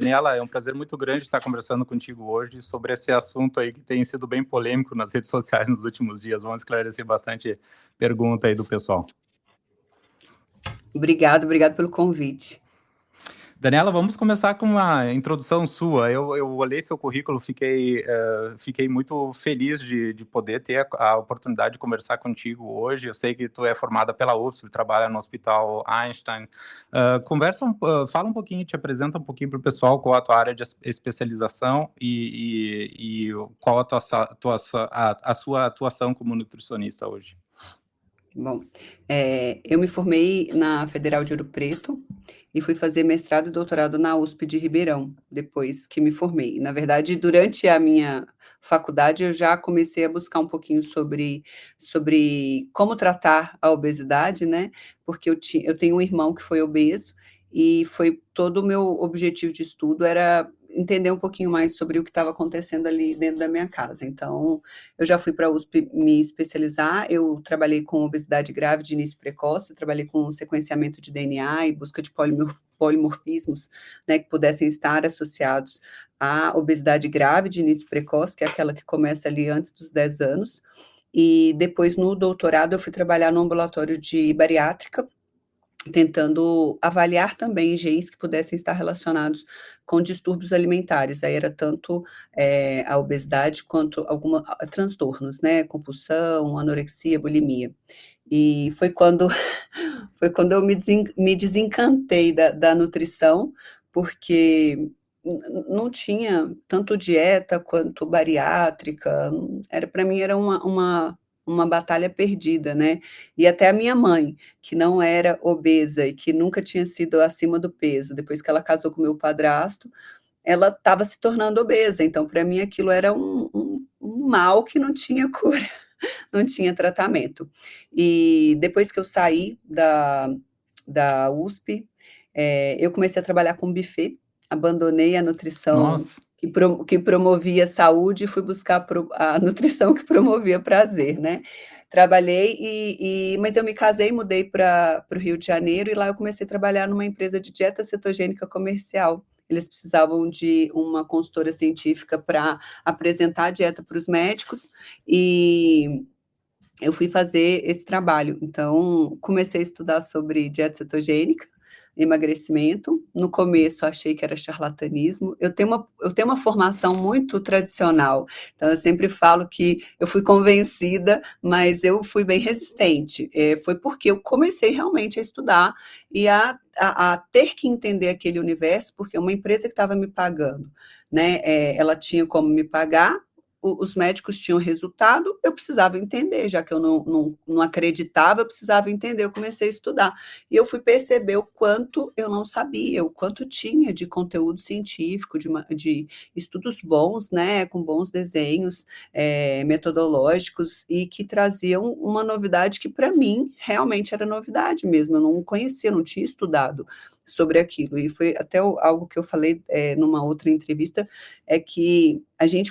Daniela, é um prazer muito grande estar conversando contigo hoje sobre esse assunto aí que tem sido bem polêmico nas redes sociais nos últimos dias. Vamos esclarecer bastante pergunta aí do pessoal. Obrigado pelo convite. Daniela, vamos começar com uma introdução sua. Eu olhei seu currículo, fiquei muito feliz de poder ter a oportunidade de conversar contigo hoje. Eu sei que tu é formada pela UFSC, trabalha no Hospital Einstein. Fala um pouquinho, te apresenta um pouquinho para o pessoal qual a tua área de especialização e qual a sua atuação como nutricionista hoje. Bom, eu me formei na Federal de Ouro Preto e fui fazer mestrado e doutorado na USP de Ribeirão, depois que me formei. Na verdade, durante a minha faculdade, eu já comecei a buscar um pouquinho sobre como tratar a obesidade, né? Porque eu tenho um irmão que foi obeso e foi todo o meu objetivo de estudo era entender um pouquinho mais sobre o que estava acontecendo ali dentro da minha casa. Então, eu já fui para a USP me especializar, eu trabalhei com obesidade grave de início precoce, trabalhei com sequenciamento de DNA e busca de polimorfismos, né, que pudessem estar associados à obesidade grave de início precoce, que é aquela que começa ali antes dos 10 anos, e depois no doutorado eu fui trabalhar no ambulatório de bariátrica, tentando avaliar também genes que pudessem estar relacionados com distúrbios alimentares. Aí era tanto a obesidade quanto alguns transtornos, né? Compulsão, anorexia, bulimia. E foi quando eu me desencantei da nutrição, porque não tinha tanto dieta quanto bariátrica. Para mim era uma batalha perdida, né? E até a minha mãe, que não era obesa e que nunca tinha sido acima do peso, depois que ela casou com meu padrasto, ela estava se tornando obesa. Então, para mim, aquilo era um mal que não tinha cura, não tinha tratamento. E depois que eu saí da USP, eu comecei a trabalhar com buffet, abandonei a nutrição Nossa. que promovia saúde e fui buscar a nutrição que promovia prazer, né? Trabalhei, mas eu me casei, mudei para o Rio de Janeiro e lá eu comecei a trabalhar numa empresa de dieta cetogênica comercial. Eles precisavam de uma consultora científica para apresentar a dieta para os médicos e eu fui fazer esse trabalho. Então, comecei a estudar sobre dieta cetogênica, emagrecimento. No começo, achei que era charlatanismo. Eu tenho uma formação muito tradicional, então eu sempre falo que eu fui convencida, mas eu fui bem resistente. Foi porque eu comecei realmente a estudar e a ter que entender aquele universo, porque uma empresa que estava me pagando, né, ela tinha como me pagar, os médicos tinham resultado, eu precisava entender, já que eu não acreditava, eu precisava entender, eu comecei a estudar. E eu fui perceber o quanto eu não sabia, o quanto tinha de conteúdo científico, de estudos bons, né, com bons desenhos metodológicos, e que traziam uma novidade que, para mim, realmente era novidade mesmo, eu não conhecia, não tinha estudado sobre aquilo. E foi até algo que eu falei numa outra entrevista, é que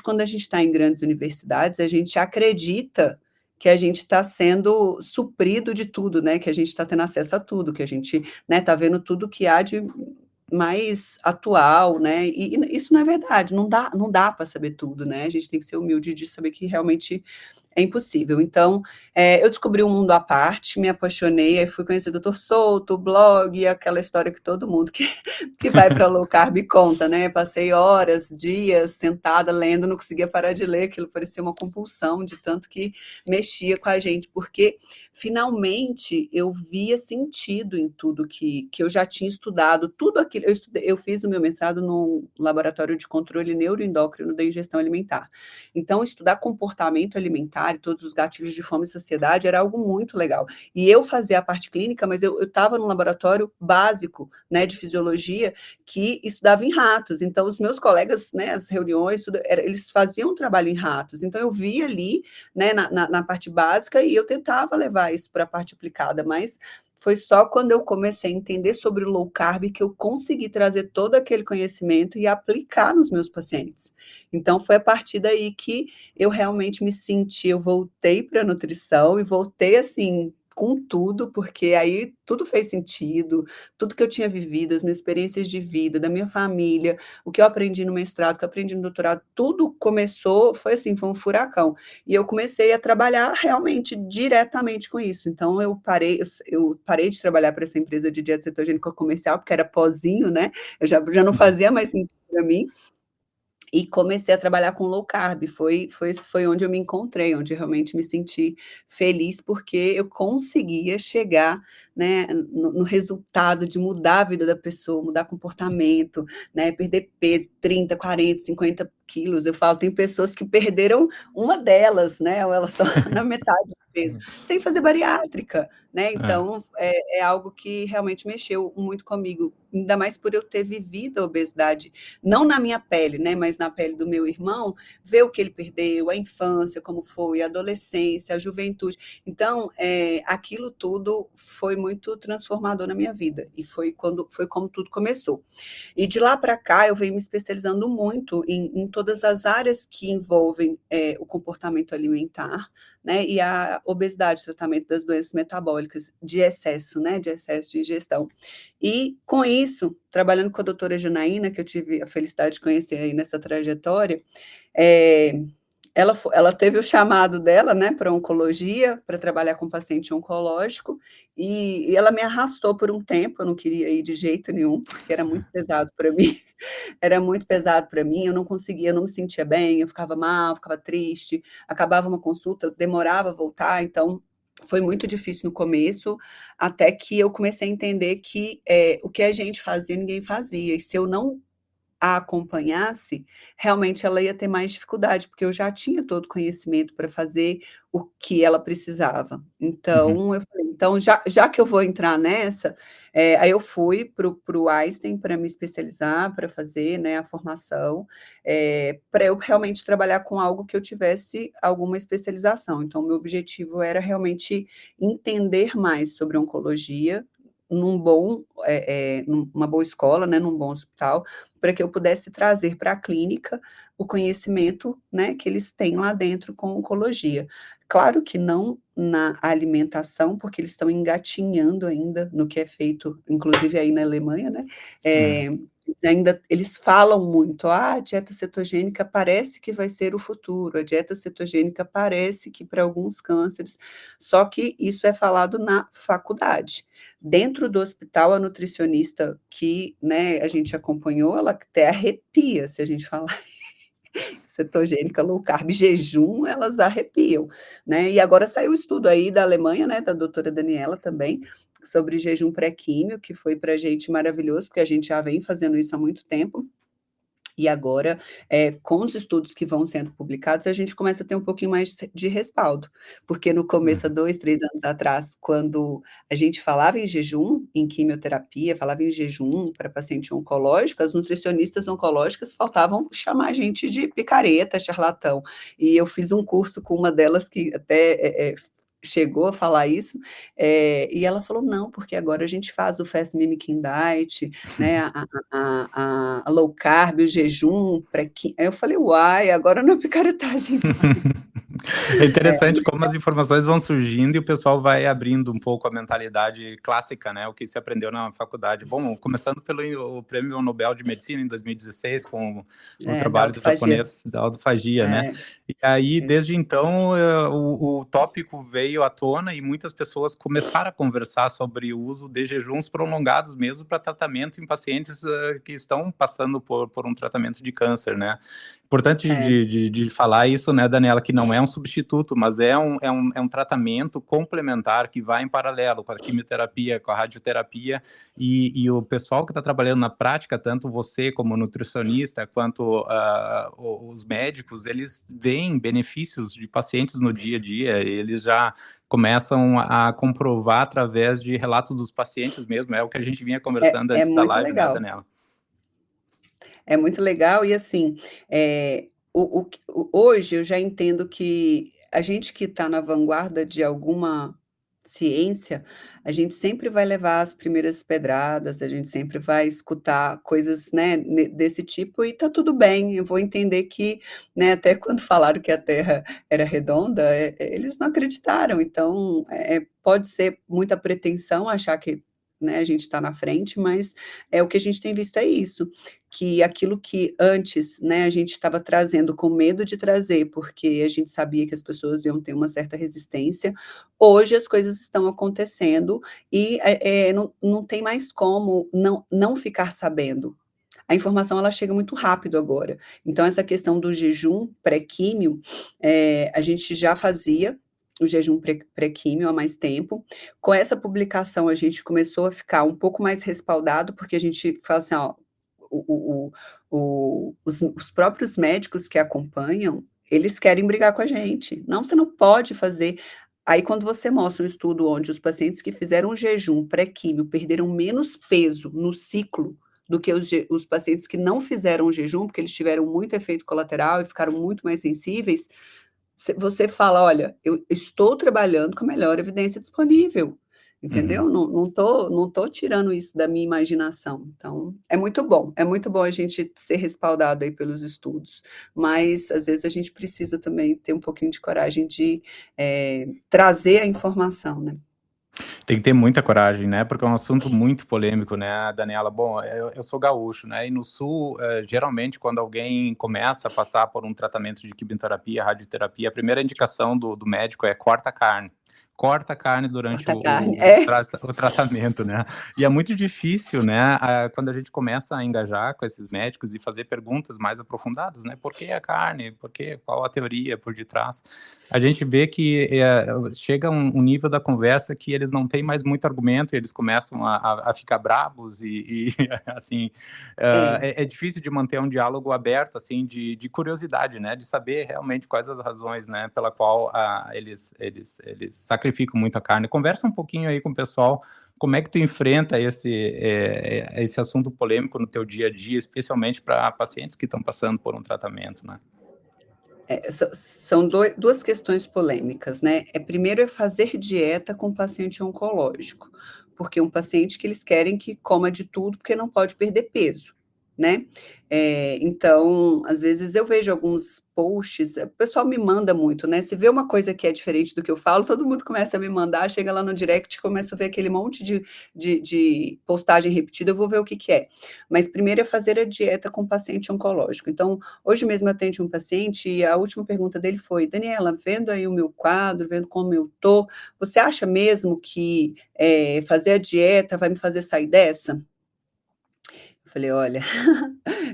quando a gente está em grandes universidades, a gente acredita que a gente está sendo suprido de tudo, né? Que a gente está tendo acesso a tudo, que a gente, né, está vendo tudo que há de mais atual, né? E isso não é verdade, não dá para saber tudo, né? A gente tem que ser humilde de saber que realmente é impossível. Então, eu descobri um mundo à parte, me apaixonei, aí fui conhecer o Dr. Souto, o blog, aquela história que todo mundo que vai para low carb conta, né? Passei horas, dias sentada lendo, não conseguia parar de ler, aquilo parecia uma compulsão de tanto que mexia com a gente, porque finalmente eu via sentido em tudo que eu já tinha estudado, tudo aquilo. Eu fiz o meu mestrado no Laboratório de Controle Neuroendócrino da Ingestão Alimentar. Então, estudar comportamento alimentar e todos os gatilhos de fome e saciedade era algo muito legal. E eu fazia a parte clínica, mas eu estava no laboratório básico, né, de fisiologia, que estudava em ratos. Então, os meus colegas, né, as reuniões, eles faziam um trabalho em ratos. Então, eu via ali, né, na parte básica, e eu tentava levar isso para a parte aplicada, mas foi só quando eu comecei a entender sobre o low carb que eu consegui trazer todo aquele conhecimento e aplicar nos meus pacientes. Então, foi a partir daí que eu realmente me senti, eu voltei para a nutrição e voltei, assim, com tudo, porque aí tudo fez sentido, tudo que eu tinha vivido, as minhas experiências de vida, da minha família, o que eu aprendi no mestrado, o que eu aprendi no doutorado, tudo começou, foi assim, foi um furacão. E eu comecei a trabalhar realmente diretamente com isso. Então eu parei de trabalhar para essa empresa de dieta cetogênica comercial, porque era pozinho, né? Eu já não fazia mais sentido para mim. E comecei a trabalhar com low carb, foi onde eu me encontrei, onde eu realmente me senti feliz, porque eu conseguia chegar, né, no resultado de mudar a vida da pessoa, mudar comportamento, né, perder peso, 30, 40, 50 quilos. Eu falo, tem pessoas que perderam uma delas, né, ou elas estão na metade do peso, sem fazer bariátrica, né, É. então é algo que realmente mexeu muito comigo, ainda mais por eu ter vivido a obesidade não na minha pele, né, mas na pele do meu irmão, ver o que ele perdeu, a infância, como foi, a adolescência, a juventude. Então, aquilo tudo foi muito transformador na minha vida, e foi como tudo começou. E de lá para cá, eu venho me especializando muito em todas as áreas que envolvem o comportamento alimentar, né, e a obesidade, tratamento das doenças metabólicas de excesso, né, de excesso de ingestão. E com isso, trabalhando com a doutora Janaína, que eu tive a felicidade de conhecer aí nessa trajetória, é, ela teve o chamado dela, né, para oncologia, para trabalhar com paciente oncológico, e ela me arrastou por um tempo, eu não queria ir de jeito nenhum, porque era muito pesado para mim, era muito pesado para mim, eu não conseguia, eu não me sentia bem, eu ficava mal, ficava triste, acabava uma consulta, eu demorava a voltar, então foi muito difícil no começo, até que eu comecei a entender que o que a gente fazia, ninguém fazia, e se eu não a acompanhasse, realmente ela ia ter mais dificuldade, porque eu já tinha todo o conhecimento para fazer o que ela precisava. Uhum. Então, eu falei, então, já que eu vou entrar nessa, aí eu fui para o Einstein para me especializar, para fazer, né, a formação, para eu realmente trabalhar com algo que eu tivesse alguma especialização. Então, meu objetivo era realmente entender mais sobre oncologia, numa boa escola, né, num bom hospital, para que eu pudesse trazer para a clínica o conhecimento, né, que eles têm lá dentro com oncologia. Claro que não na alimentação, porque eles estão engatinhando ainda no que é feito, inclusive aí na Alemanha, né? É. Eles falam muito, a dieta cetogênica parece que vai ser o futuro, a dieta cetogênica parece que para alguns cânceres, só que isso é falado na faculdade. Dentro do hospital, a nutricionista que, né, a gente acompanhou, ela até arrepia se a gente falar cetogênica, low carb, jejum, elas arrepiam, né? E agora saiu o estudo aí da Alemanha, né, da doutora Daniela também, sobre jejum pré-químio, que foi para a gente maravilhoso, porque a gente já vem fazendo isso há muito tempo. E agora, com os estudos que vão sendo publicados, a gente começa a ter um pouquinho mais de respaldo, porque no começo, há Uhum. 2, 3 anos atrás, quando a gente falava em jejum, em quimioterapia, falava em jejum para paciente oncológico, as nutricionistas oncológicas faltavam chamar a gente de picareta, charlatão. E eu fiz um curso com uma delas que até chegou a falar isso, e ela falou: "Não, porque agora a gente faz o fast mimicking diet, né, a low carb, o jejum pré-qui". Aí eu falei: "Uai, agora não é picaretagem não". É É, interessante como as informações vão surgindo e o pessoal vai abrindo um pouco a mentalidade clássica, né, o que se aprendeu na faculdade. Bom, começando pelo o Prêmio Nobel de Medicina em 2016 com o da trabalho do autofagia. japonês da autofagia, né. É, E aí, isso. desde então, o tópico veio à tona e muitas pessoas começaram a conversar sobre o uso de jejuns prolongados mesmo para tratamento em pacientes, que estão passando por um tratamento de câncer, né. Importante É, de falar isso, né, Daniela, que não é um substituto, mas é um tratamento complementar que vai em paralelo com a quimioterapia, com a radioterapia, e o pessoal que está trabalhando na prática, tanto você como nutricionista, quanto os médicos, eles veem benefícios de pacientes no dia a dia, eles já começam a comprovar através de relatos dos pacientes mesmo, é o que a gente vinha conversando é antes da muito live, né, legal. Daniela? É muito legal e, assim, hoje eu já entendo que a gente que está na vanguarda de alguma ciência, a gente sempre vai levar as primeiras pedradas, a gente sempre vai escutar coisas, né, desse tipo e tá tudo bem, eu vou entender que, né, até quando falaram que a Terra era redonda, eles não acreditaram, então, pode ser muita pretensão achar que, né, a gente está na frente, mas o que a gente tem visto é isso, que aquilo que antes, né, a gente estava trazendo com medo de trazer, porque a gente sabia que as pessoas iam ter uma certa resistência, hoje as coisas estão acontecendo e não tem mais como não ficar sabendo. A informação ela chega muito rápido agora. Então, essa questão do jejum pré-químio, a gente já fazia o jejum pré-químio há mais tempo. Com essa publicação, a gente começou a ficar um pouco mais respaldado, porque a gente fala assim, ó, os próprios médicos que acompanham, eles querem brigar com a gente. Não, você não pode fazer. Aí, quando você mostra um estudo onde os pacientes que fizeram jejum pré-químio perderam menos peso no ciclo do que os pacientes que não fizeram jejum, porque eles tiveram muito efeito colateral e ficaram muito mais sensíveis, você fala: "Olha, eu estou trabalhando com a melhor evidência disponível", Uhum. entendeu? Não tô tirando isso da minha imaginação. Então, é muito bom a gente ser respaldado aí pelos estudos, mas às vezes a gente precisa também ter um pouquinho de coragem de, trazer a informação, né. Tem que ter muita coragem, né, porque é um assunto muito polêmico, né, Daniela. Bom, eu sou gaúcho, né, e no sul, geralmente, quando alguém começa a passar por um tratamento de quimioterapia, radioterapia, a primeira indicação do médico é corta a carne. Corta a carne durante Corta a carne. É. o tratamento, né. E é muito difícil, né, quando a gente começa a engajar com esses médicos e fazer perguntas mais aprofundadas, né, por que a carne? Por quê? Qual a teoria por detrás? A gente vê que chega um nível da conversa que eles não têm mais muito argumento, e eles começam a ficar bravos e assim, É. é difícil de manter um diálogo aberto, assim, de curiosidade, né, de saber realmente quais as razões, né, pela qual eles sacrificam muito a carne. Conversa um pouquinho aí com o pessoal, como é que tu enfrenta esse assunto polêmico no teu dia a dia, especialmente para pacientes que estão passando por um tratamento, né? São duas questões polêmicas, né. Primeiro é fazer dieta com paciente oncológico, porque um paciente que eles querem que coma de tudo, porque não pode perder peso, né. Então, às vezes eu vejo alguns posts, o pessoal me manda muito, né, se vê uma coisa que é diferente do que eu falo, todo mundo começa a me mandar, chega lá no direct, começa a ver aquele monte de postagem repetida, eu vou ver o que que é. Mas primeiro é fazer a dieta com paciente oncológico. Então, hoje mesmo eu atendi um paciente e a última pergunta dele foi: "Daniela, vendo aí o meu quadro, vendo como eu tô, você acha mesmo que, fazer a dieta vai me fazer sair dessa?" Eu falei: "Olha,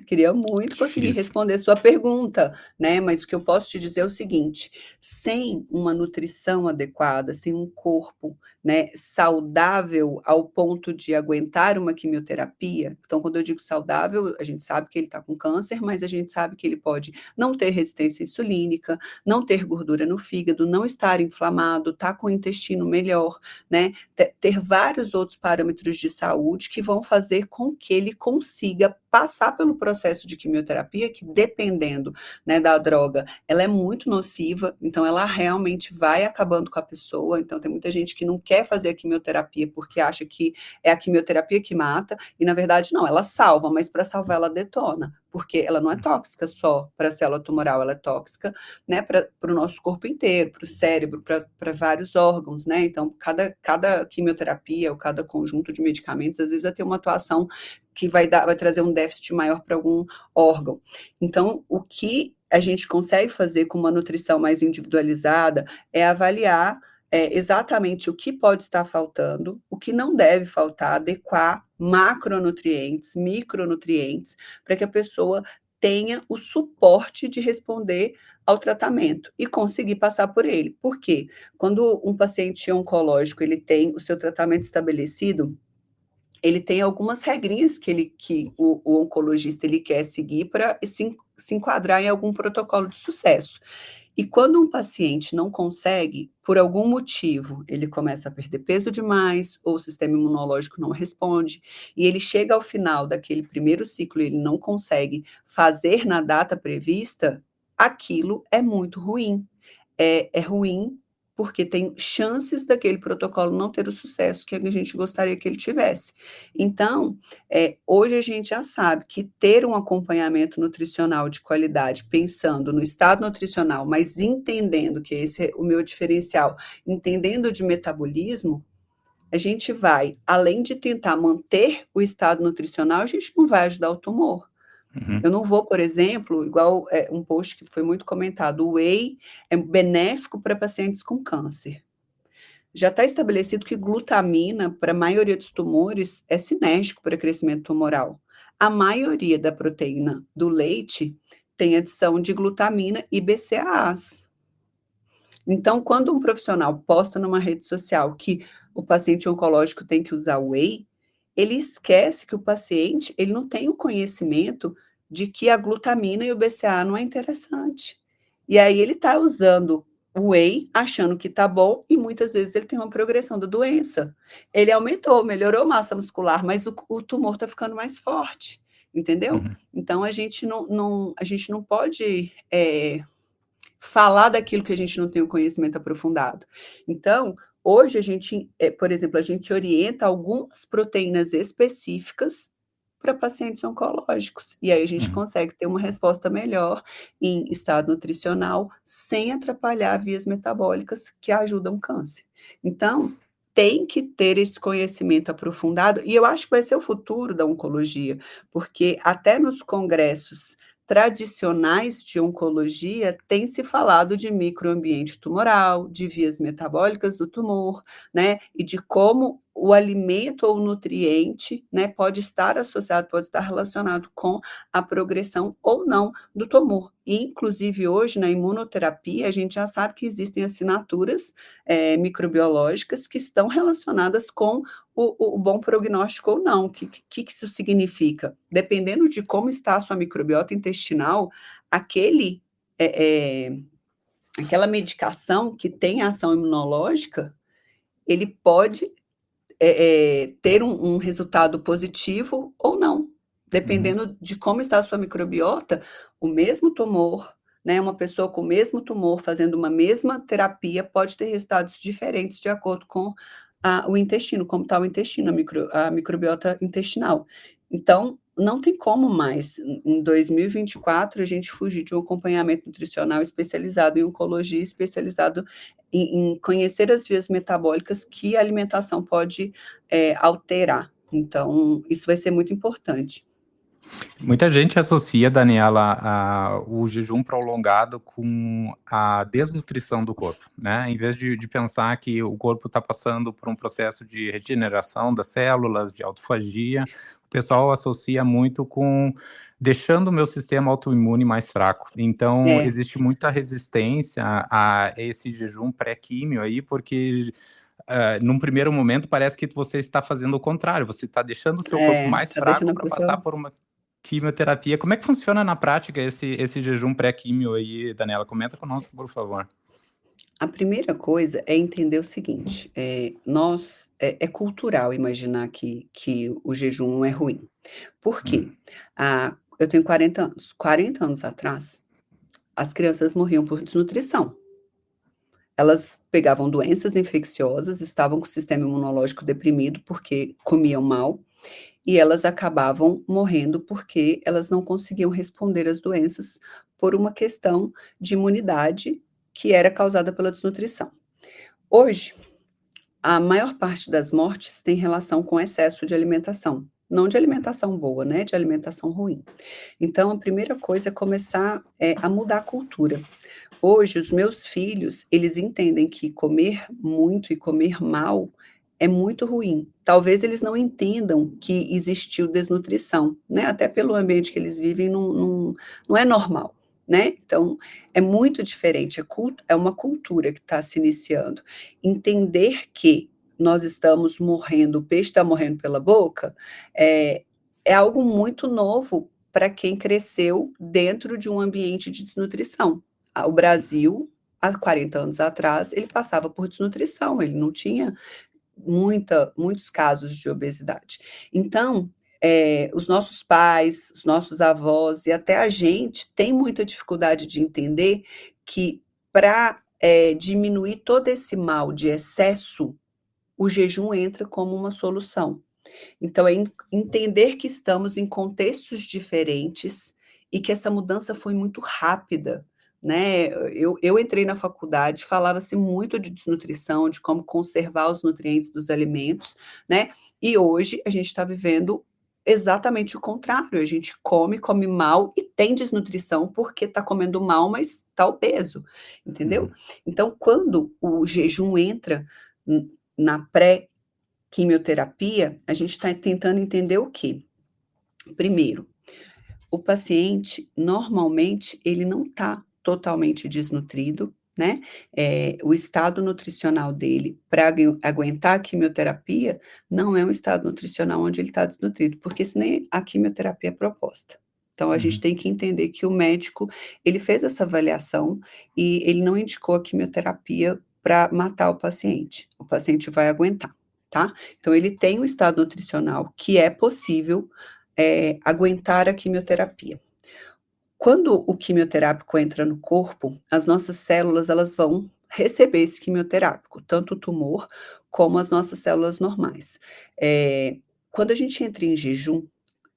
queria muito conseguir Difícil. responder sua pergunta, né, mas o que eu posso te dizer é o seguinte: sem uma nutrição adequada, sem um corpo, né, saudável ao ponto de aguentar uma quimioterapia, então quando eu digo saudável, a gente sabe que ele está com câncer, mas a gente sabe que ele pode não ter resistência insulínica, não ter gordura no fígado, não estar inflamado, estar com o intestino melhor, né, ter vários outros parâmetros de saúde que vão fazer com que ele consiga passar pelo processo de quimioterapia, que dependendo, né, da droga, ela é muito nociva, então ela realmente vai acabando com a pessoa, então tem muita gente que não quer fazer a quimioterapia porque acha que é a quimioterapia que mata, e na verdade não, ela salva, mas para salvar ela detona, porque ela não é tóxica só para a célula tumoral, ela é tóxica, né, para o nosso corpo inteiro, para o cérebro, para vários órgãos, né, então cada quimioterapia ou cada conjunto de medicamentos, às vezes vai ter uma atuação que vai trazer um déficit maior para algum órgão. Então, o que a gente consegue fazer com uma nutrição mais individualizada é avaliar exatamente o que pode estar faltando, o que não deve faltar, adequar macronutrientes, micronutrientes, para que a pessoa tenha o suporte de responder ao tratamento e conseguir passar por ele. Por quê? Quando um paciente oncológico ele tem o seu tratamento estabelecido, ele tem algumas regrinhas que o oncologista ele quer seguir para se enquadrar em algum protocolo de sucesso. E quando um paciente não consegue, por algum motivo, ele começa a perder peso demais, ou o sistema imunológico não responde, e ele chega ao final daquele primeiro ciclo e ele não consegue fazer na data prevista, aquilo é muito ruim. É ruim porque tem chances daquele protocolo não ter o sucesso que a gente gostaria que ele tivesse. Então, hoje a gente já sabe que ter um acompanhamento nutricional de qualidade, pensando no estado nutricional, mas entendendo que esse é o meu diferencial, entendendo de metabolismo, a gente vai, além de tentar manter o estado nutricional, a gente não vai ajudar o tumor. Uhum. Eu não vou, por exemplo, igual um post que foi muito comentado, o whey é benéfico para pacientes com câncer. Já está estabelecido que glutamina, para a maioria dos tumores, é sinérgico para crescimento tumoral. A maioria da proteína do leite tem adição de glutamina e BCAAs. Então, quando um profissional posta numa rede social que o paciente oncológico tem que usar whey, ele esquece que o paciente ele não tem o conhecimento de que a glutamina e o BCA não é interessante. E aí ele está usando o whey, achando que está bom, e muitas vezes ele tem uma progressão da doença. Ele aumentou, melhorou a massa muscular, mas o tumor está ficando mais forte, entendeu? Uhum. Então a gente não pode falar daquilo que a gente não tem o conhecimento aprofundado. Então, hoje a gente, por exemplo, a gente orienta algumas proteínas específicas para pacientes oncológicos. E aí a gente Uhum. consegue ter uma resposta melhor em estado nutricional, sem atrapalhar vias metabólicas que ajudam o câncer. Então, tem que ter esse conhecimento aprofundado, e eu acho que vai ser o futuro da oncologia, porque até nos congressos tradicionais de oncologia tem se falado de microambiente tumoral, de vias metabólicas do tumor, né, e de como o alimento ou o nutriente, né, pode estar associado, pode estar relacionado com a progressão ou não do tumor. E, inclusive, hoje, na imunoterapia, a gente já sabe que existem assinaturas microbiológicas que estão relacionadas com o bom prognóstico ou não. O que isso significa? Dependendo de como está a sua microbiota intestinal, aquela medicação que tem ação imunológica, ele pode ter um resultado positivo ou não, Uhum. dependendo de como está a sua microbiota. O mesmo tumor, né, uma pessoa com o mesmo tumor fazendo uma mesma terapia pode ter resultados diferentes de acordo com o intestino, como está o intestino, a microbiota intestinal. Então, não tem como mais, em 2024, a gente fugir de um acompanhamento nutricional especializado em oncologia, especializado em conhecer as vias metabólicas que a alimentação pode alterar. Então, isso vai ser muito importante. Muita gente associa, Daniela, o jejum prolongado com a desnutrição do corpo, né? Em vez de pensar que o corpo está passando por um processo de regeneração das células, de autofagia, o pessoal associa muito com deixando o meu sistema autoimune mais fraco. Então, É, existe muita resistência a esse jejum pré-químio aí, porque num primeiro momento parece que você está fazendo o contrário, você está deixando o seu corpo mais tá deixando fraco a para passar pessoa. por uma quimioterapia. Como é que funciona na prática esse jejum pré-químio aí, Daniela? Comenta conosco, por favor. A primeira coisa é entender o seguinte: é cultural imaginar que o jejum é ruim. Por quê? Hum. Eu tenho 40 anos. 40 anos atrás, as crianças morriam por desnutrição. Elas pegavam doenças infecciosas, estavam com o sistema imunológico deprimido, porque comiam mal, e elas acabavam morrendo, porque elas não conseguiam responder às doenças por uma questão de imunidade que era causada pela desnutrição. Hoje, a maior parte das mortes tem relação com excesso de alimentação, não de alimentação boa, né, de alimentação ruim. Então a primeira coisa é começar, a mudar a cultura. Hoje os meus filhos, eles entendem que comer muito e comer mal é muito ruim. Talvez eles não entendam que existiu desnutrição, né, até pelo ambiente que eles vivem não é normal, né. Então é muito diferente, é uma cultura que está se iniciando. Entender que nós estamos morrendo, o peixe está morrendo pela boca, é algo muito novo para quem cresceu dentro de um ambiente de desnutrição. O Brasil, há 40 anos atrás, ele passava por desnutrição, ele não tinha muitos casos de obesidade. Então, os nossos pais, os nossos avós e até a gente tem muita dificuldade de entender que para diminuir todo esse mal de excesso, o jejum entra como uma solução. Então, é entender que estamos em contextos diferentes e que essa mudança foi muito rápida, né? Eu entrei na faculdade, falava-se muito de desnutrição, de como conservar os nutrientes dos alimentos, né? E hoje a gente está vivendo exatamente o contrário. A gente come mal e tem desnutrição porque está comendo mal, mas está obeso, entendeu? Uhum. Então, quando o jejum entra na pré quimioterapia, a gente está tentando entender o quê? Primeiro, o paciente, normalmente, ele não está totalmente desnutrido, né? O estado nutricional dele, para aguentar a quimioterapia, não é um estado nutricional onde ele está desnutrido, porque senão a quimioterapia é proposta. Então, a gente Uhum. tem que entender que o médico, ele fez essa avaliação e ele não indicou a quimioterapia para matar o paciente vai aguentar, tá? Então, ele tem um estado nutricional que é possível aguentar a quimioterapia. Quando o quimioterápico entra no corpo, as nossas células elas vão receber esse quimioterápico, tanto o tumor como as nossas células normais. Quando a gente entra em jejum,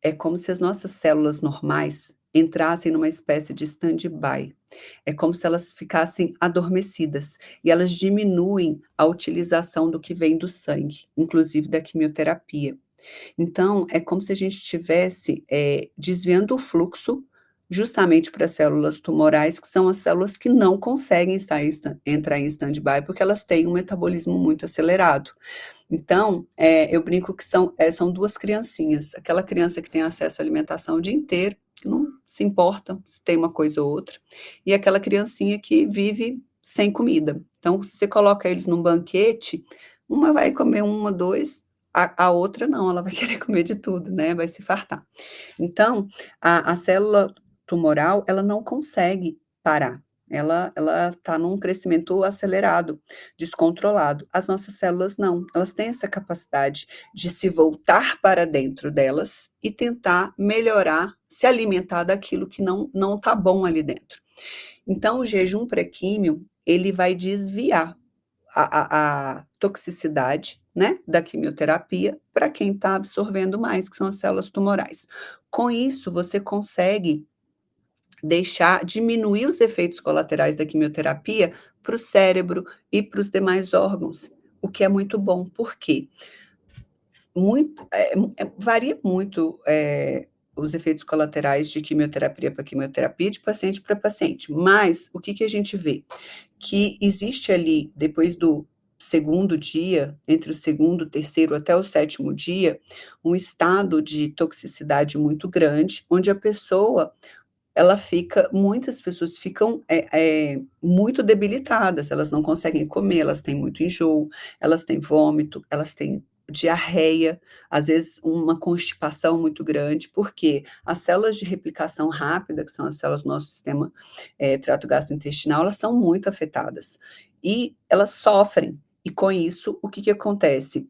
é como se as nossas células normais entrassem numa espécie de stand-by. É como se elas ficassem adormecidas e elas diminuem a utilização do que vem do sangue, inclusive da quimioterapia. Então, é como se a gente estivesse, desviando o fluxo justamente para as células tumorais, que são as células que não conseguem entrar em stand-by, porque elas têm um metabolismo muito acelerado. Então, eu brinco que são 2 criancinhas, aquela criança que tem acesso à alimentação o dia inteiro, que não se importa se tem uma coisa ou outra, e aquela criancinha que vive sem comida. Então, se você coloca eles num banquete, uma vai comer 1, 2, a outra não, ela vai querer comer de tudo, né, vai se fartar. Então, a célula tumoral, ela não consegue parar, ela está num crescimento acelerado, descontrolado. As nossas células não, elas têm essa capacidade de se voltar para dentro delas e tentar melhorar, se alimentar daquilo que não está bom ali dentro. Então, o jejum pré-químio, ele vai desviar a toxicidade, né, da quimioterapia para quem está absorvendo mais, que são as células tumorais. Com isso, você consegue diminuir os efeitos colaterais da quimioterapia para o cérebro e para os demais órgãos, o que é muito bom. Por quê? Varia muito, os efeitos colaterais de quimioterapia para quimioterapia, de paciente para paciente, mas o que que a gente vê? Que existe ali, depois do segundo dia, entre o segundo, terceiro até o sétimo dia, um estado de toxicidade muito grande, onde a pessoa muitas pessoas ficam, muito debilitadas, elas não conseguem comer, elas têm muito enjoo, elas têm vômito, elas têm diarreia, às vezes uma constipação muito grande, porque as células de replicação rápida, que são as células do nosso sistema, trato gastrointestinal, elas são muito afetadas, e elas sofrem, e com isso, o que que acontece?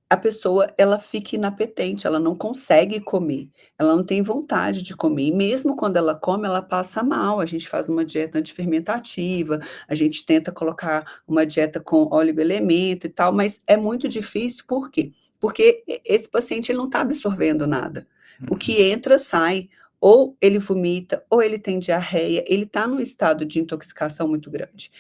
A pessoa, ela fica inapetente, ela não consegue comer. Ela não tem vontade de comer, e mesmo quando ela come, ela passa mal. A gente faz uma dieta antifermentativa, a gente tenta colocar uma dieta com oligoelemento e tal, mas é muito difícil, por quê? Porque esse paciente ele não está absorvendo nada. O Uhum. que entra, sai, ou ele vomita, ou ele tem diarreia, ele está num estado de intoxicação muito grande.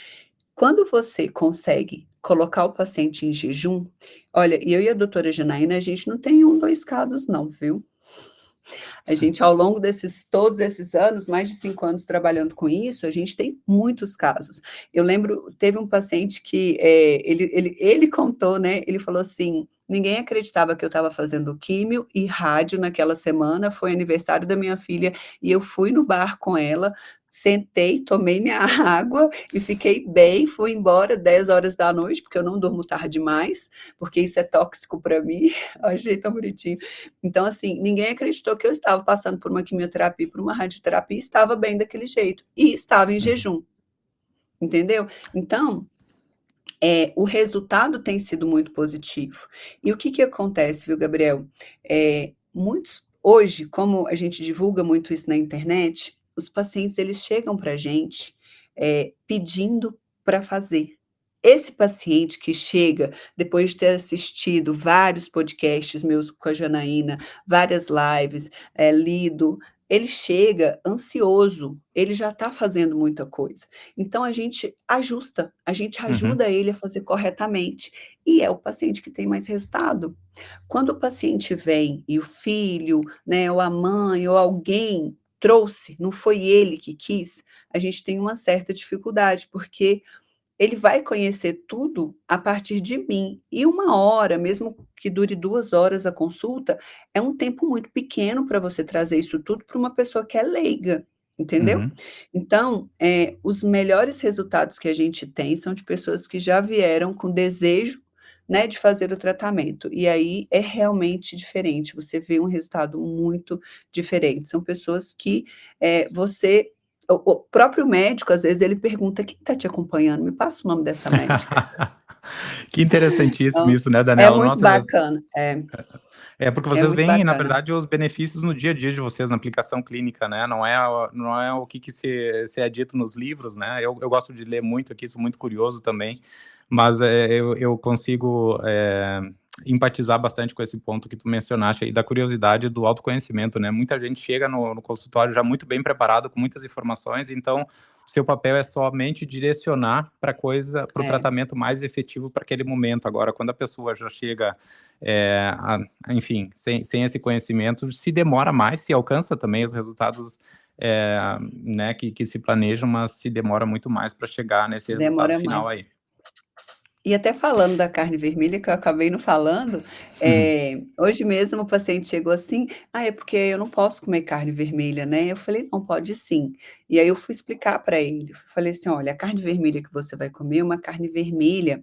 Quando você consegue colocar o paciente em jejum, olha, eu e a doutora Janaína, a gente não tem 1, 2 casos não, viu? A gente, ao longo todos esses anos, mais de 5 anos trabalhando com isso, a gente tem muitos casos. Eu lembro, teve um paciente que, ele contou, né, ele falou assim: "Ninguém acreditava que eu estava fazendo químio e rádio naquela semana, foi aniversário da minha filha, e eu fui no bar com ela, sentei, tomei minha água e fiquei bem, fui embora 10 horas da noite, porque eu não durmo tarde demais, porque isso é tóxico para mim". Eu achei tão bonitinho. Então, assim, ninguém acreditou que eu estava passando por uma quimioterapia, por uma radioterapia, e estava bem daquele jeito, e estava em Uhum. jejum, entendeu? Então, o resultado tem sido muito positivo. E o que que acontece, viu, Gabriel? Hoje, como a gente divulga muito isso na internet, os pacientes eles chegam para a gente, pedindo para fazer. Esse paciente que chega, depois de ter assistido vários podcasts meus com a Janaína, várias lives, lido, ele chega ansioso, ele já está fazendo muita coisa. Então a gente Uhum, ajuda ele a fazer corretamente, e é o paciente que tem mais resultado. Quando o paciente vem e o filho, né, ou a mãe, ou alguém trouxe, não foi ele que quis, a gente tem uma certa dificuldade, porque ele vai conhecer tudo a partir de mim. E 1 hora, mesmo que dure 2 horas a consulta, é um tempo muito pequeno para você trazer isso tudo para uma pessoa que é leiga, entendeu? uhum. Então, os melhores resultados que a gente tem são de pessoas que já vieram com desejo, né, de fazer o tratamento. E aí é realmente diferente, você vê um resultado muito diferente. São pessoas que, você o próprio médico, às vezes, ele pergunta: "Quem está te acompanhando? Me passa o nome dessa médica". Que interessantíssimo Então, isso, né, é Daniela? muito Nossa, bacana. é porque É vocês muito veem, na bacana. verdade, os benefícios no dia a dia de vocês, na aplicação clínica, né? Não é o que se é dito nos livros, né? Eu gosto de ler muito aqui, sou muito curioso também, mas eu consigo empatizar bastante com esse ponto que tu mencionaste aí da curiosidade do autoconhecimento, né? Muita gente chega no consultório já muito bem preparado, com muitas informações, então seu papel é somente direcionar para o É, tratamento mais efetivo para aquele momento. Agora, quando a pessoa já chega enfim, sem esse conhecimento, se demora mais, se alcança também os resultados né, que se planejam, mas se demora muito mais para chegar nesse resultado demora final mais. aí. E até falando da carne vermelha, que eu acabei não falando, hoje mesmo o paciente chegou assim: "Ah, é porque eu não posso comer carne vermelha, né?" Eu falei: "Não, pode sim". E aí eu fui explicar para ele, falei assim: "Olha, a carne vermelha que você vai comer é uma carne vermelha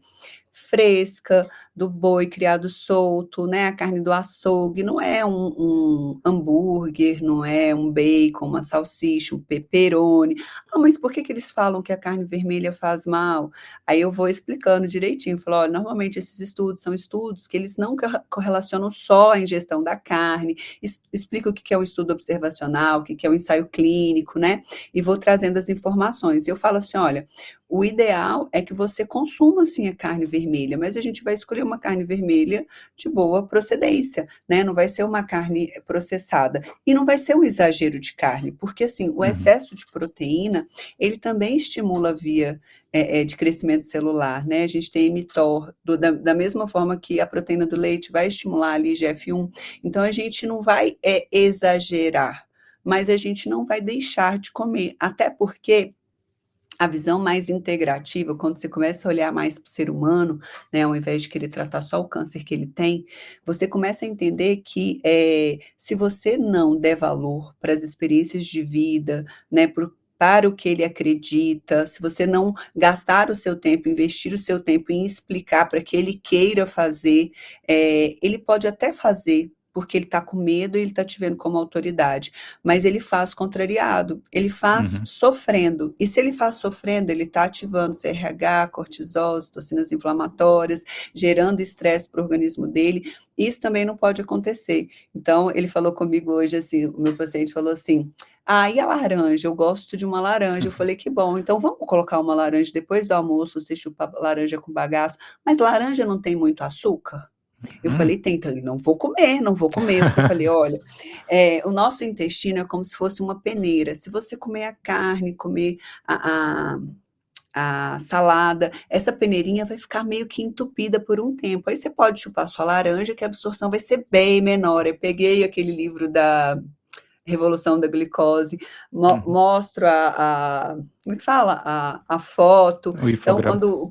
fresca, do boi criado solto, né, a carne do açougue, não é um hambúrguer, não é um bacon, uma salsicha, um pepperoni. Ah, mas por que que eles falam que a carne vermelha faz mal? Aí eu vou explicando direitinho, falo: "Olha, normalmente esses estudos são estudos que eles não correlacionam só a ingestão da carne", explico o que que é um estudo observacional, o que que é um ensaio clínico, né, e vou trazendo as informações. E eu falo assim: "Olha, o ideal é que você consuma sim a carne vermelha, mas a gente vai escolher uma carne vermelha de boa procedência, né? Não vai ser uma carne processada. E não vai ser um exagero de carne, porque assim, o Uhum, excesso de proteína, ele também estimula a via de crescimento celular, né? A gente tem mTOR, da mesma forma que a proteína do leite vai estimular ali IGF-1. Então a gente não vai exagerar, mas a gente não vai deixar de comer, até porque a visão mais integrativa, quando você começa a olhar mais para o ser humano, né, ao invés de querer tratar só o câncer que ele tem, você começa a entender que, se você não der valor para as experiências de vida, né, para o que ele acredita, se você não gastar o seu tempo, investir o seu tempo em explicar para que ele queira fazer, ele pode até fazer, porque ele está com medo e ele está te vendo como autoridade, mas ele faz contrariado, ele faz uhum. sofrendo. E se ele faz sofrendo, ele está ativando CRH, cortisol, citocinas inflamatórias, gerando estresse para o organismo dele. Isso também não pode acontecer. Então, ele falou comigo hoje assim, o meu paciente falou assim: "Ah, e a laranja? Eu gosto de uma laranja". Eu falei: "Que bom, então vamos colocar uma laranja depois do almoço, você chupa laranja com bagaço, mas laranja não tem muito açúcar?". Eu Hum. falei: "Tem", então ele: "Não vou comer, não vou comer". Eu falei: "Olha, o nosso intestino é como se fosse uma peneira, se você comer a carne, comer a a salada, essa peneirinha vai ficar meio que entupida por um tempo, aí você pode chupar sua laranja que a absorção vai ser bem menor". Eu peguei aquele livro da Revolução da Glicose, Uhum. mostro a como é que fala? A foto, O então infograma. quando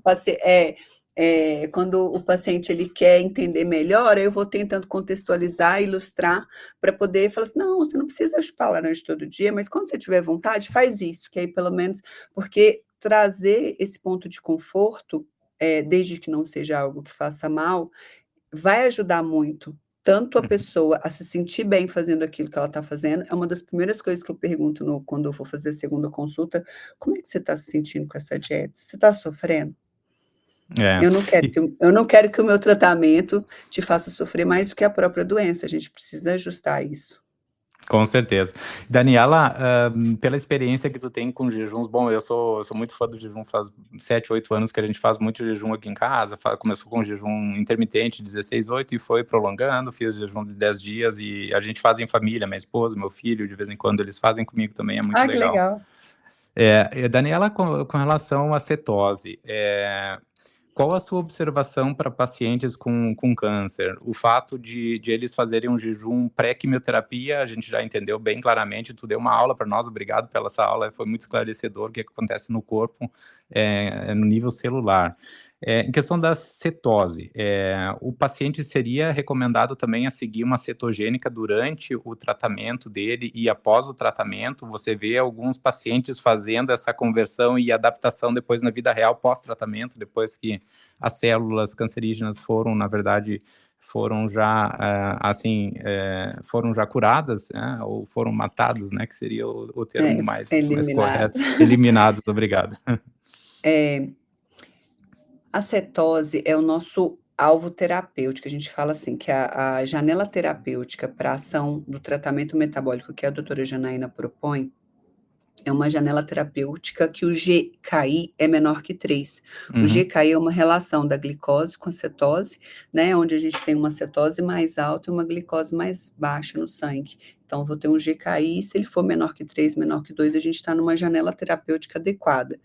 o paciente ele quer entender melhor, eu vou tentando contextualizar, ilustrar, para poder falar assim: "Não, você não precisa chupar laranja todo dia, mas quando você tiver vontade, faz isso", que aí pelo menos porque trazer esse ponto de conforto, desde que não seja algo que faça mal, vai ajudar muito, tanto a Uhum. pessoa a se sentir bem fazendo aquilo que ela está fazendo, é uma das primeiras coisas que eu pergunto quando eu vou fazer a segunda consulta: "Como é que você está se sentindo com essa dieta? Você está sofrendo? É. E Eu não quero que o meu tratamento te faça sofrer mais do que a própria doença, a gente precisa ajustar isso". Com certeza. Daniela, pela experiência que tu tem com jejuns, bom, eu sou muito fã do jejum, faz 7, 8 anos que a gente faz muito jejum aqui em casa, começou com jejum intermitente, 16/8, e foi prolongando, fiz jejum de 10 dias, e a gente faz em família, minha esposa, meu filho, de vez em quando eles fazem comigo também, é muito Ah, que legal. legal. Daniela, com relação à cetose, qual a sua observação para pacientes com câncer? O fato de eles fazerem um jejum pré-quimioterapia, a gente já entendeu bem claramente, tu deu uma aula para nós, obrigado pela essa aula, foi muito esclarecedor o que acontece no corpo, no nível celular. Em questão da cetose, o paciente seria recomendado também a seguir uma cetogênica durante o tratamento dele e após o tratamento? Você vê alguns pacientes fazendo essa conversão e adaptação depois na vida real pós-tratamento, depois que as células cancerígenas foram, na verdade, foram já, foram já curadas, né, ou foram matadas, né, que seria o termo mais Eliminado. correto. Eliminados, obrigado. A cetose é o nosso alvo terapêutico. A gente fala assim que a janela terapêutica para a ação do tratamento metabólico que a doutora Janaína propõe é uma janela terapêutica que o GKI é menor que 3. O GKI é uma relação da glicose com a cetose, né, onde a gente tem uma cetose mais alta e uma glicose mais baixa no sangue. Então, vou ter um GKI, se ele for menor que 3, menor que 2, a gente está numa janela terapêutica adequada.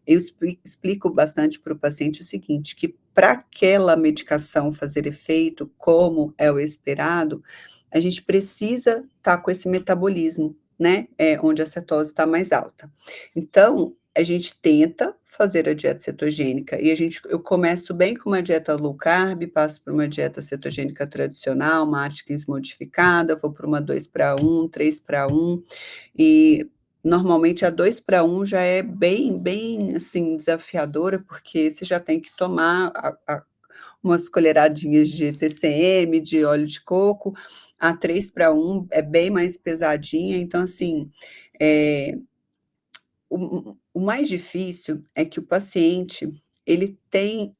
Eu explico bastante para o paciente o seguinte, que para aquela medicação fazer efeito, como é o esperado, a gente precisa estar com esse metabolismo, né, onde a cetose está mais alta. Então, a gente tenta fazer a dieta cetogênica e eu começo bem com uma dieta low carb, passo por uma dieta cetogênica tradicional, uma Atkins modificada, vou para uma 2:1, 3:1, e normalmente a 2:1 já é bem, bem, assim, desafiadora, porque você já tem que tomar umas colheradinhas de TCM, de óleo de coco. A 3:1 é bem mais pesadinha, então, assim, o mais difícil é que o paciente, ele tem,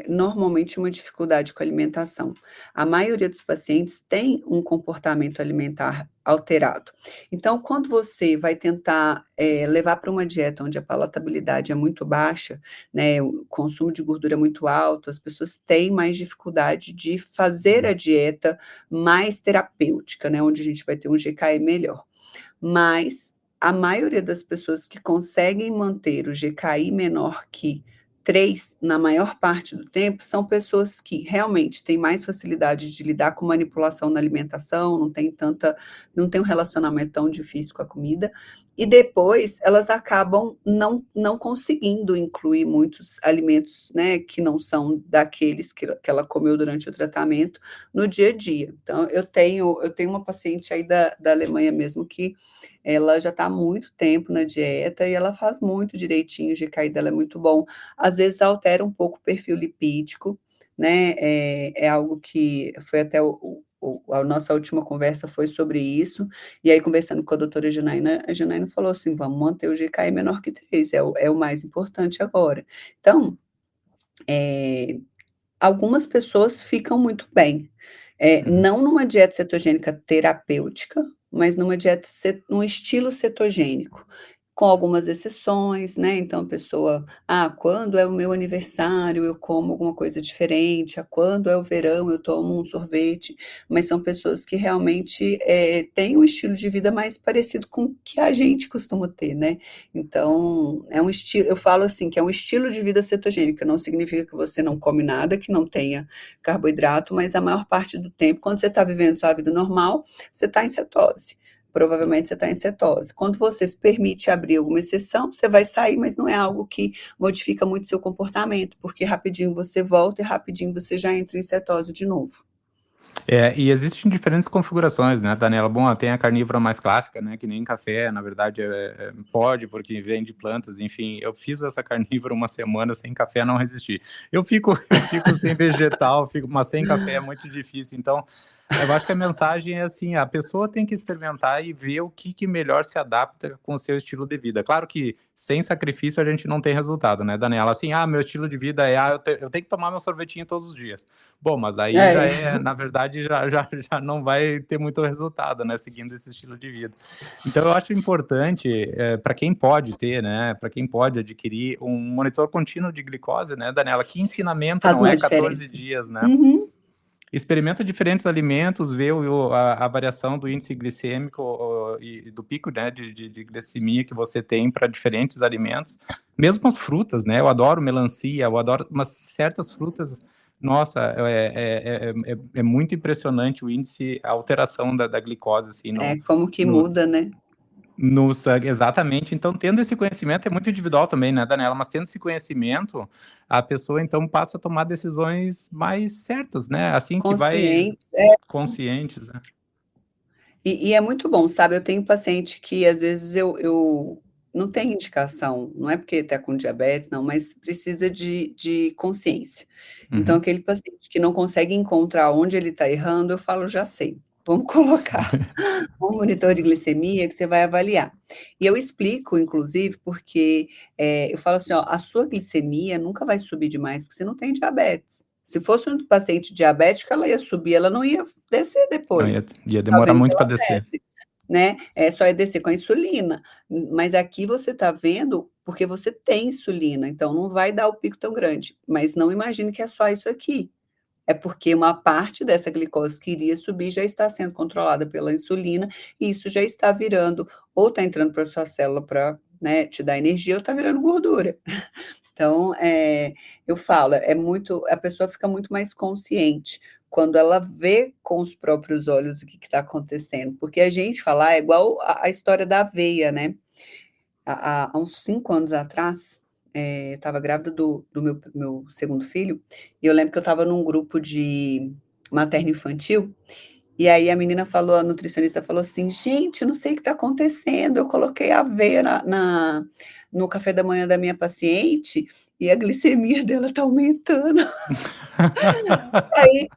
normalmente uma dificuldade com a alimentação. A maioria dos pacientes tem um comportamento alimentar alterado. Então, quando você vai tentar, levar para uma dieta onde a palatabilidade é muito baixa, né, o consumo de gordura é muito alto, as pessoas têm mais dificuldade de fazer a dieta mais terapêutica, né, onde a gente vai ter um GKI melhor. Mas a maioria das pessoas que conseguem manter o GKI menor que 3, na maior parte do tempo, são pessoas que realmente têm mais facilidade de lidar com manipulação na alimentação, não tem um relacionamento tão difícil com a comida, e depois elas acabam não conseguindo incluir muitos alimentos, né, que não são daqueles que ela comeu durante o tratamento no dia a dia. Então, eu tenho uma paciente aí da Alemanha mesmo que ela já está há muito tempo na dieta e ela faz muito direitinho, o GKI dela é muito bom. Às vezes altera um pouco o perfil lipídico, né, é algo que foi até a nossa última conversa foi sobre isso, e aí conversando com a doutora Janaína, a Janaína falou assim: "Vamos manter o GKI menor que 3, é o mais importante agora". Então, algumas pessoas ficam muito bem, Uhum. não numa dieta cetogênica terapêutica, mas num estilo cetogênico, com algumas exceções, né, então a pessoa: quando é o meu aniversário eu como alguma coisa diferente, quando é o verão eu tomo um sorvete", mas são pessoas que realmente, têm um estilo de vida mais parecido com o que a gente costuma ter, né. Então, é um estilo, eu falo assim, que é um estilo de vida cetogênica, não significa que você não come nada, que não tenha carboidrato, mas a maior parte do tempo, quando você está vivendo sua vida normal, você está em cetose. Provavelmente você está em cetose. Quando você se permite abrir alguma exceção, você vai sair, mas não é algo que modifica muito seu comportamento, porque rapidinho você volta e rapidinho você já entra em cetose de novo. E existem diferentes configurações, né, Daniela? Bom, tem a carnívora mais clássica, né, que nem café, na verdade, pode, porque vem de plantas, enfim. Eu fiz essa carnívora uma semana sem café, não resisti. Eu fico sem vegetal, mas sem café é muito difícil. Então, Eu acho que a mensagem é assim, a pessoa tem que experimentar e ver o que melhor se adapta com o seu estilo de vida. Claro que sem sacrifício a gente não tem resultado, né, Daniela? Assim, meu estilo de vida é, eu tenho que tomar meu sorvetinho todos os dias. Bom, mas aí já É, é, na verdade, já não vai ter muito resultado, né, seguindo esse estilo de vida. Então eu acho importante, para quem pode ter, né, para quem pode adquirir um monitor contínuo de glicose, né, Daniela? Que ensinamento faz não é uma 14 diferença. dias, né? Uhum. Experimenta diferentes alimentos, vê a variação do índice glicêmico e do pico, né, de glicemia que você tem para diferentes alimentos. Mesmo as frutas, né? Eu adoro melancia, eu adoro, mas certas frutas, nossa, é muito impressionante o índice, a alteração da glicose, assim, É, como que no, muda, né? no sangue, exatamente. Então, tendo esse conhecimento, é muito individual também, né, Daniela? Mas tendo esse conhecimento, a pessoa, então, passa a tomar decisões mais certas, né? Assim que vai Conscientes. É. conscientes, né? E é muito bom, sabe? Eu tenho paciente que às vezes eu não tem indicação, não é porque está com diabetes, não, mas precisa de consciência. Então, Uhum. aquele paciente que não consegue encontrar onde ele está errando, eu falo, já sei, vamos colocar um monitor de glicemia que você vai avaliar. E eu explico, inclusive, porque eu falo assim, ó, a sua glicemia nunca vai subir demais, porque você não tem diabetes. Se fosse um paciente diabético, ela ia subir, ela não ia descer Não, depois. ia Tá demorar vendo que muito para ela descer. desce, né? É só ia descer com a insulina. Mas aqui você está vendo porque você tem insulina, então não vai dar o pico tão grande. Mas não imagine que é só isso aqui. É porque uma parte dessa glicose que iria subir já está sendo controlada pela insulina, e isso já está virando, ou está entrando para a sua célula para, né, te dar energia, ou está virando gordura. Então, eu falo, a pessoa fica muito mais consciente quando ela vê com os próprios olhos o que está acontecendo, porque a gente falar é igual a história da aveia, né? Há uns 5 anos atrás, eu estava grávida do meu segundo filho, e eu lembro que eu estava num grupo de materno-infantil, e aí a menina falou, a nutricionista falou assim: "Gente, eu não sei o que está acontecendo, eu coloquei aveia no café da manhã da minha paciente, e a glicemia dela está aumentando". Aí,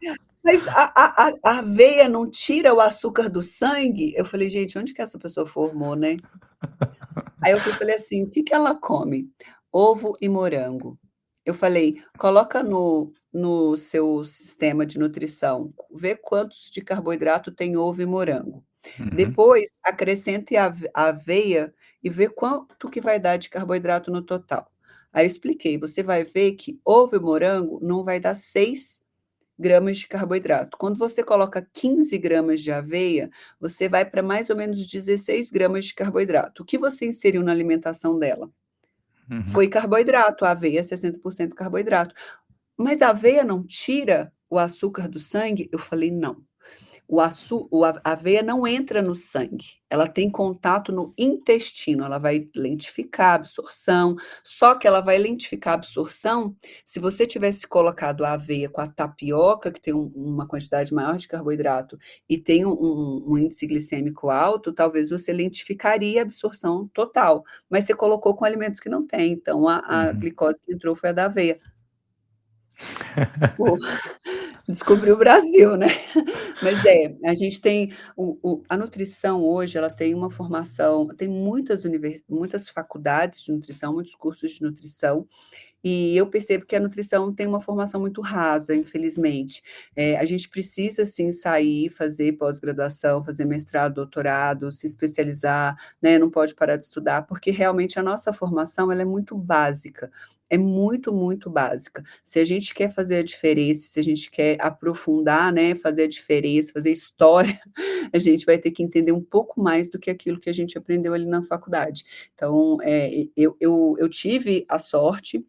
mas a aveia não tira o açúcar do sangue? Eu falei: "Gente, onde que essa pessoa formou, né?". Aí eu fui e falei assim: "O que que ela come?". "Ovo e morango". Eu falei: "Coloca no seu sistema de nutrição, vê quantos de carboidrato tem ovo e morango. Uhum, Depois acrescente a aveia e vê quanto que vai dar de carboidrato no total". Aí eu expliquei: "Você vai ver que ovo e morango não vai dar 6 gramas de carboidrato. Quando você coloca 15 gramas de aveia, você vai para mais ou menos 16 gramas de carboidrato. O que você inseriu na alimentação dela? uhum. Foi carboidrato, a aveia é 60% carboidrato. Mas a aveia não tira o açúcar do sangue? Eu falei: "Não". A aveia não entra no sangue, ela tem contato no intestino, ela vai lentificar a absorção, só que ela vai lentificar a absorção, se você tivesse colocado a aveia com a tapioca, que tem uma quantidade maior de carboidrato e tem um índice glicêmico alto, talvez você lentificaria a absorção total, mas você colocou com alimentos que não tem, então a Uhum. glicose que entrou foi a da aveia. Pô, descobriu o Brasil, né. Mas a gente tem a nutrição hoje, ela tem uma formação, tem muitas faculdades de nutrição, muitos cursos de nutrição, e eu percebo que a nutrição tem uma formação muito rasa, infelizmente. A gente precisa sim sair, fazer pós-graduação, fazer mestrado, doutorado, se especializar, né, não pode parar de estudar, porque realmente a nossa formação ela é muito básica, é muito, muito básica. Se a gente quer fazer a diferença, se a gente quer aprofundar, né, fazer a diferença, fazer história, a gente vai ter que entender um pouco mais do que aquilo que a gente aprendeu ali na faculdade. Então, eu tive a sorte,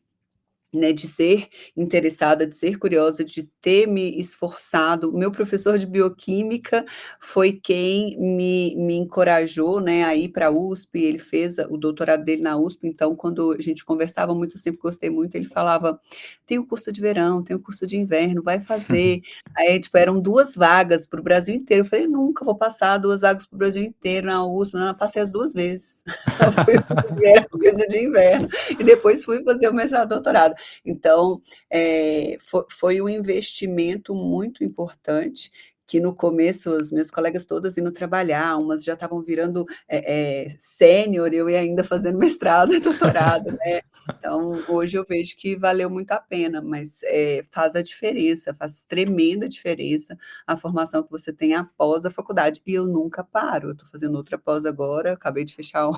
né, de ser interessada, de ser curiosa, de ter me esforçado. O meu professor de bioquímica foi quem me encorajou, né, a ir para a USP, ele fez o doutorado dele na USP, então quando a gente conversava muito, eu sempre gostei muito, ele falava: "Tem o curso de verão, tem o curso de inverno, vai fazer". Aí, tipo, eram 2 vagas para o Brasil inteiro, eu falei: "Nunca vou passar 2 vagas para o Brasil inteiro na USP", não, eu passei as 2 vezes. Eu fui o de verão, fiz o de inverno, e depois fui fazer o mestrado, doutorado. Então, foi um investimento muito importante que no começo as minhas colegas todas indo trabalhar, umas já estavam virando sênior, eu ia ainda fazendo mestrado e doutorado, né. Então, hoje eu vejo que valeu muito a pena, mas, faz a diferença, faz tremenda diferença a formação que você tem após a faculdade. E eu nunca paro, eu estou fazendo outra pós agora, acabei de fechar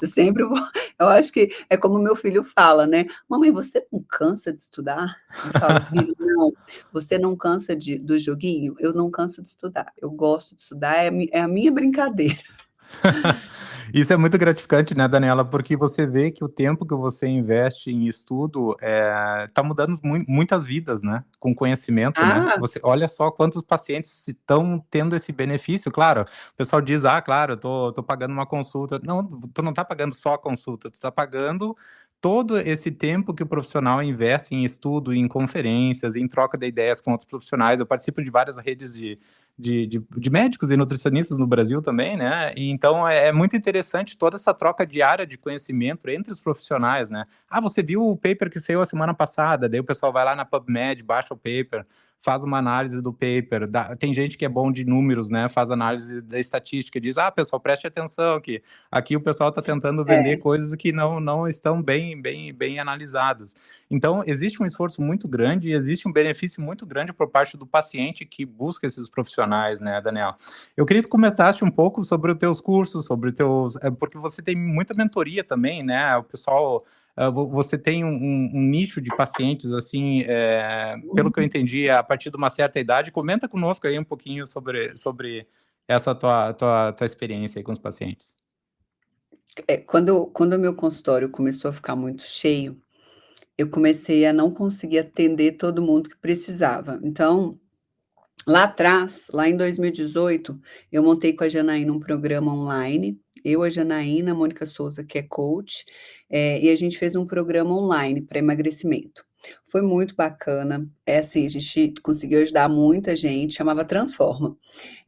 eu sempre vou eu acho que é como meu filho fala, né: "Mamãe, você não cansa de estudar?" Eu falo: "Filho, não, você não cansa do joguinho? Eu não canso de estudar, eu gosto de estudar, é a minha brincadeira." Isso é muito gratificante, né, Daniela, porque você vê que o tempo que você investe em estudo, tá mudando muitas vidas, né, com conhecimento, né. Ah, Você olha só quantos pacientes estão tendo esse benefício. Claro, o pessoal diz: "Ah, claro, eu tô pagando uma consulta". Não, tu não tá pagando só a consulta, tu tá pagando todo esse tempo que o profissional investe em estudo, em conferências, em troca de ideias com outros profissionais. Eu participo de várias redes de médicos e nutricionistas no Brasil também, né? E então é muito interessante toda essa troca diária de conhecimento entre os profissionais, né? Ah, você viu o paper que saiu a semana passada? Daí o pessoal vai lá na PubMed, baixa o paper, faz uma análise do paper. Tem gente que é bom de números, né? Faz análise da estatística, diz: ah, pessoal, preste atenção que aqui o pessoal está tentando vender é. coisas que não estão bem analisadas. Então, existe um esforço muito grande e existe um benefício muito grande por parte do paciente que busca esses profissionais, né, Daniel? Eu queria que tu comentasse um pouco sobre os teus cursos, sobre os teus... porque você tem muita mentoria também, né? O pessoal... você tem um nicho de pacientes, assim, pelo que eu entendi, a partir de uma certa idade. Comenta conosco aí um pouquinho sobre essa tua experiência aí com os pacientes. Quando o meu consultório começou a ficar muito cheio, eu comecei a não conseguir atender todo mundo que precisava. Então, lá atrás, lá em 2018, eu montei com a Janaína um programa online, eu, a Janaína, a Mônica Souza, que é coach, e a gente fez um programa online para emagrecimento. Foi muito bacana, assim, a gente conseguiu ajudar muita gente, chamava Transforma,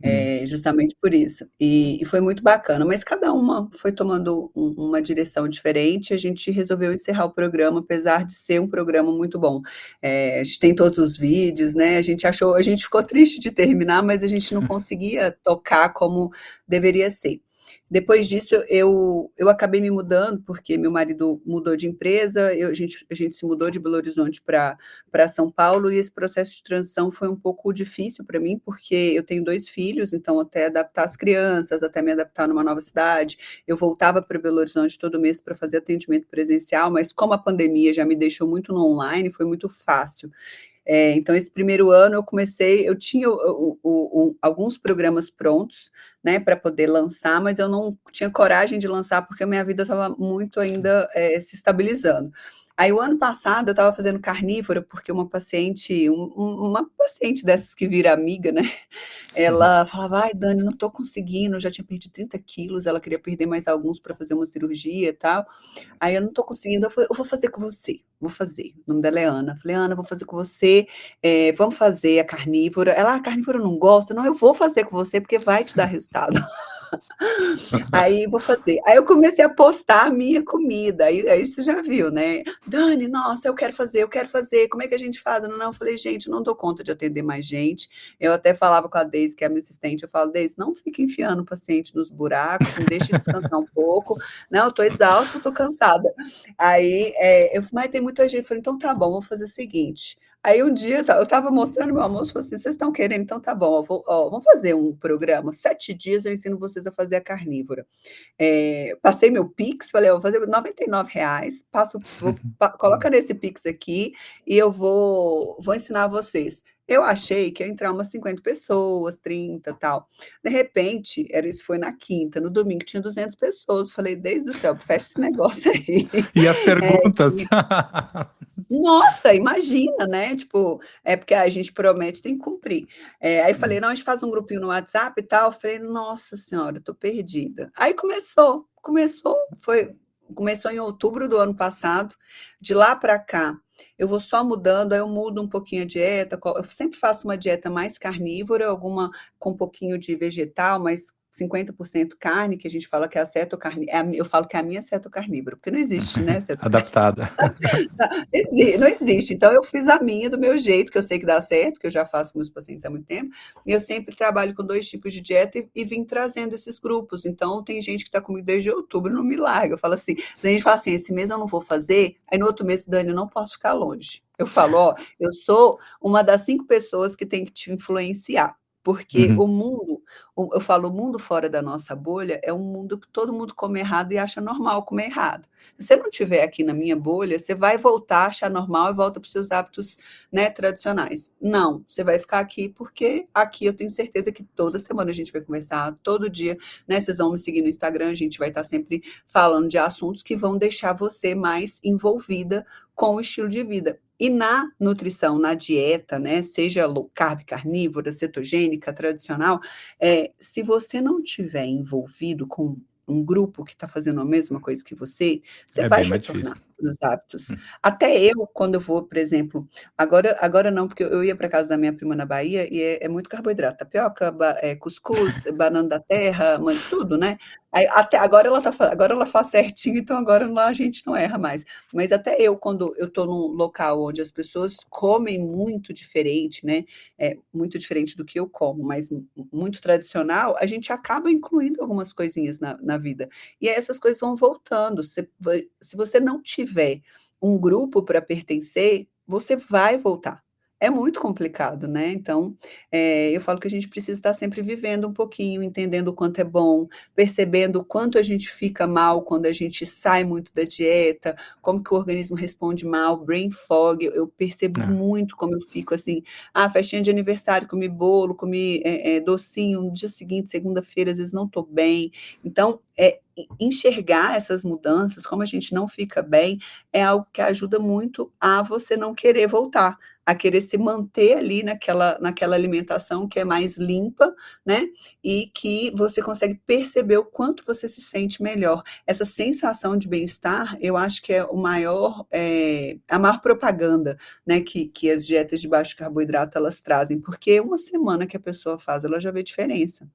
Hum. justamente por isso. E foi muito bacana, mas cada uma foi tomando uma direção diferente, a gente resolveu encerrar o programa, apesar de ser um programa muito bom. A gente tem todos os vídeos, né, a gente ficou triste de terminar, mas a gente não conseguia tocar como deveria ser. Depois disso, eu acabei me mudando, porque meu marido mudou de empresa, a gente se mudou de Belo Horizonte para São Paulo, e esse processo de transição foi um pouco difícil para mim, porque eu tenho 2 filhos, então até adaptar as crianças, até me adaptar numa nova cidade, eu voltava para Belo Horizonte todo mês para fazer atendimento presencial, mas como a pandemia já me deixou muito no online, foi muito fácil. Então, esse primeiro ano eu tinha alguns programas prontos, né, para poder lançar, mas eu não tinha coragem de lançar, porque a minha vida estava muito ainda se estabilizando. Aí, o ano passado, eu estava fazendo carnívora, porque uma paciente dessas que vira amiga, né, ela falava: "Ai, Dani, não estou conseguindo, eu já tinha perdido 30 quilos, ela queria perder mais alguns para fazer uma cirurgia e tal. Aí eu não tô conseguindo, eu falei: "Eu vou fazer com você, vou fazer". O nome dela é Ana. Falei: "Ana, eu vou fazer com você, vamos fazer a carnívora". Ela: "Ah, carnívora eu não gosto". "Não, eu vou fazer com você, porque vai te dar resultado". Aí vou fazer. Aí eu comecei a postar a minha comida, aí você já viu, né? Dani, nossa, eu quero fazer, como é que a gente faz? Não, eu falei, gente, eu não dou conta de atender mais gente. Eu até falava com a Deise, que é a minha assistente, eu falo, Deise, não fica enfiando o paciente nos buracos, me deixe descansar um pouco. Não, eu tô exausta, eu tô cansada. Aí eu falei, mas tem muita gente. Eu falei, então tá bom, vou fazer o seguinte. Aí um dia eu estava mostrando meu almoço, falei assim: vocês estão querendo? Então tá bom, vamos fazer um programa. 7 dias eu ensino vocês a fazer a carnívora. Passei meu Pix, falei: "Eu vou fazer R$ 99, coloca nesse Pix aqui e eu vou ensinar vocês". Eu achei que ia entrar umas 50 pessoas, 30, tal. De repente, isso foi na quinta, no domingo tinha 200 pessoas. Falei: "Deus do céu, fecha esse negócio aí". E as perguntas? Nossa, imagina, né, tipo, é porque a gente promete, tem que cumprir. Aí falei: "Não, a gente faz um grupinho no WhatsApp e tal", falei: "Nossa senhora, eu tô perdida". Aí começou em outubro do ano passado, de lá para cá, eu vou só mudando, aí eu mudo um pouquinho a dieta, eu sempre faço uma dieta mais carnívora, alguma com um pouquinho de vegetal, mas 50% carne, que a gente fala que é a cetocarni eu falo que é a minha cetocarnívora, porque não existe, né, cetocarnívora. Adaptada. Não existe. Então eu fiz a minha do meu jeito, que eu sei que dá certo, que eu já faço com meus pacientes há muito tempo, e eu sempre trabalho com 2 tipos de dieta e vim trazendo esses grupos. Então tem gente que está comigo desde outubro, não me larga. Eu falo assim, a gente fala assim, esse mês eu não vou fazer, aí no outro mês, Dani, eu não posso ficar longe. Eu falo, ó, eu sou uma das 5 pessoas que tem que te influenciar, porque Uhum. o mundo, eu falo, o mundo fora da nossa bolha é um mundo que todo mundo come errado e acha normal comer errado. Se você não estiver aqui na minha bolha, você vai voltar a achar normal e volta para os seus hábitos, né, tradicionais. Não, você vai ficar aqui porque aqui eu tenho certeza que toda semana a gente vai conversar, todo dia, né, vocês vão me seguir no Instagram, a gente vai estar sempre falando de assuntos que vão deixar você mais envolvida com o estilo de vida. E na nutrição, na dieta, né, seja low carb, carnívora, cetogênica, tradicional, se você não tiver envolvido com um grupo que está fazendo a mesma coisa que você É vai bem mais retornar difícil. para os hábitos. Hum. Até eu, quando eu vou, por exemplo, agora não, porque eu ia para casa da minha prima na Bahia e é muito carboidrato, tapioca, cuscuz, banana da terra, tudo, né? Aí, até agora ela faz certinho, então agora lá a gente não erra mais. Mas até eu, quando eu estou num local onde as pessoas comem muito diferente, né? Muito diferente do que eu como, mas muito tradicional, a gente acaba incluindo algumas coisinhas na vida. E aí essas coisas vão voltando. Se você não tiver um grupo para pertencer, você vai voltar. É muito complicado, né? Então, eu falo que a gente precisa estar sempre vivendo um pouquinho, entendendo o quanto é bom, percebendo o quanto a gente fica mal quando a gente sai muito da dieta, como que o organismo responde mal, brain fog, eu percebo É. muito como eu fico assim, festinha de aniversário, comi bolo, comi docinho, no dia seguinte, segunda-feira, às vezes não estou bem. Então, enxergar essas mudanças, como a gente não fica bem, é algo que ajuda muito a você não querer voltar, a querer se manter ali naquela alimentação que é mais limpa, né? E que você consegue perceber o quanto você se sente melhor. Essa sensação de bem-estar, eu acho que é a maior propaganda, né, que as dietas de baixo carboidrato elas trazem, porque uma semana que a pessoa faz, ela já vê diferença.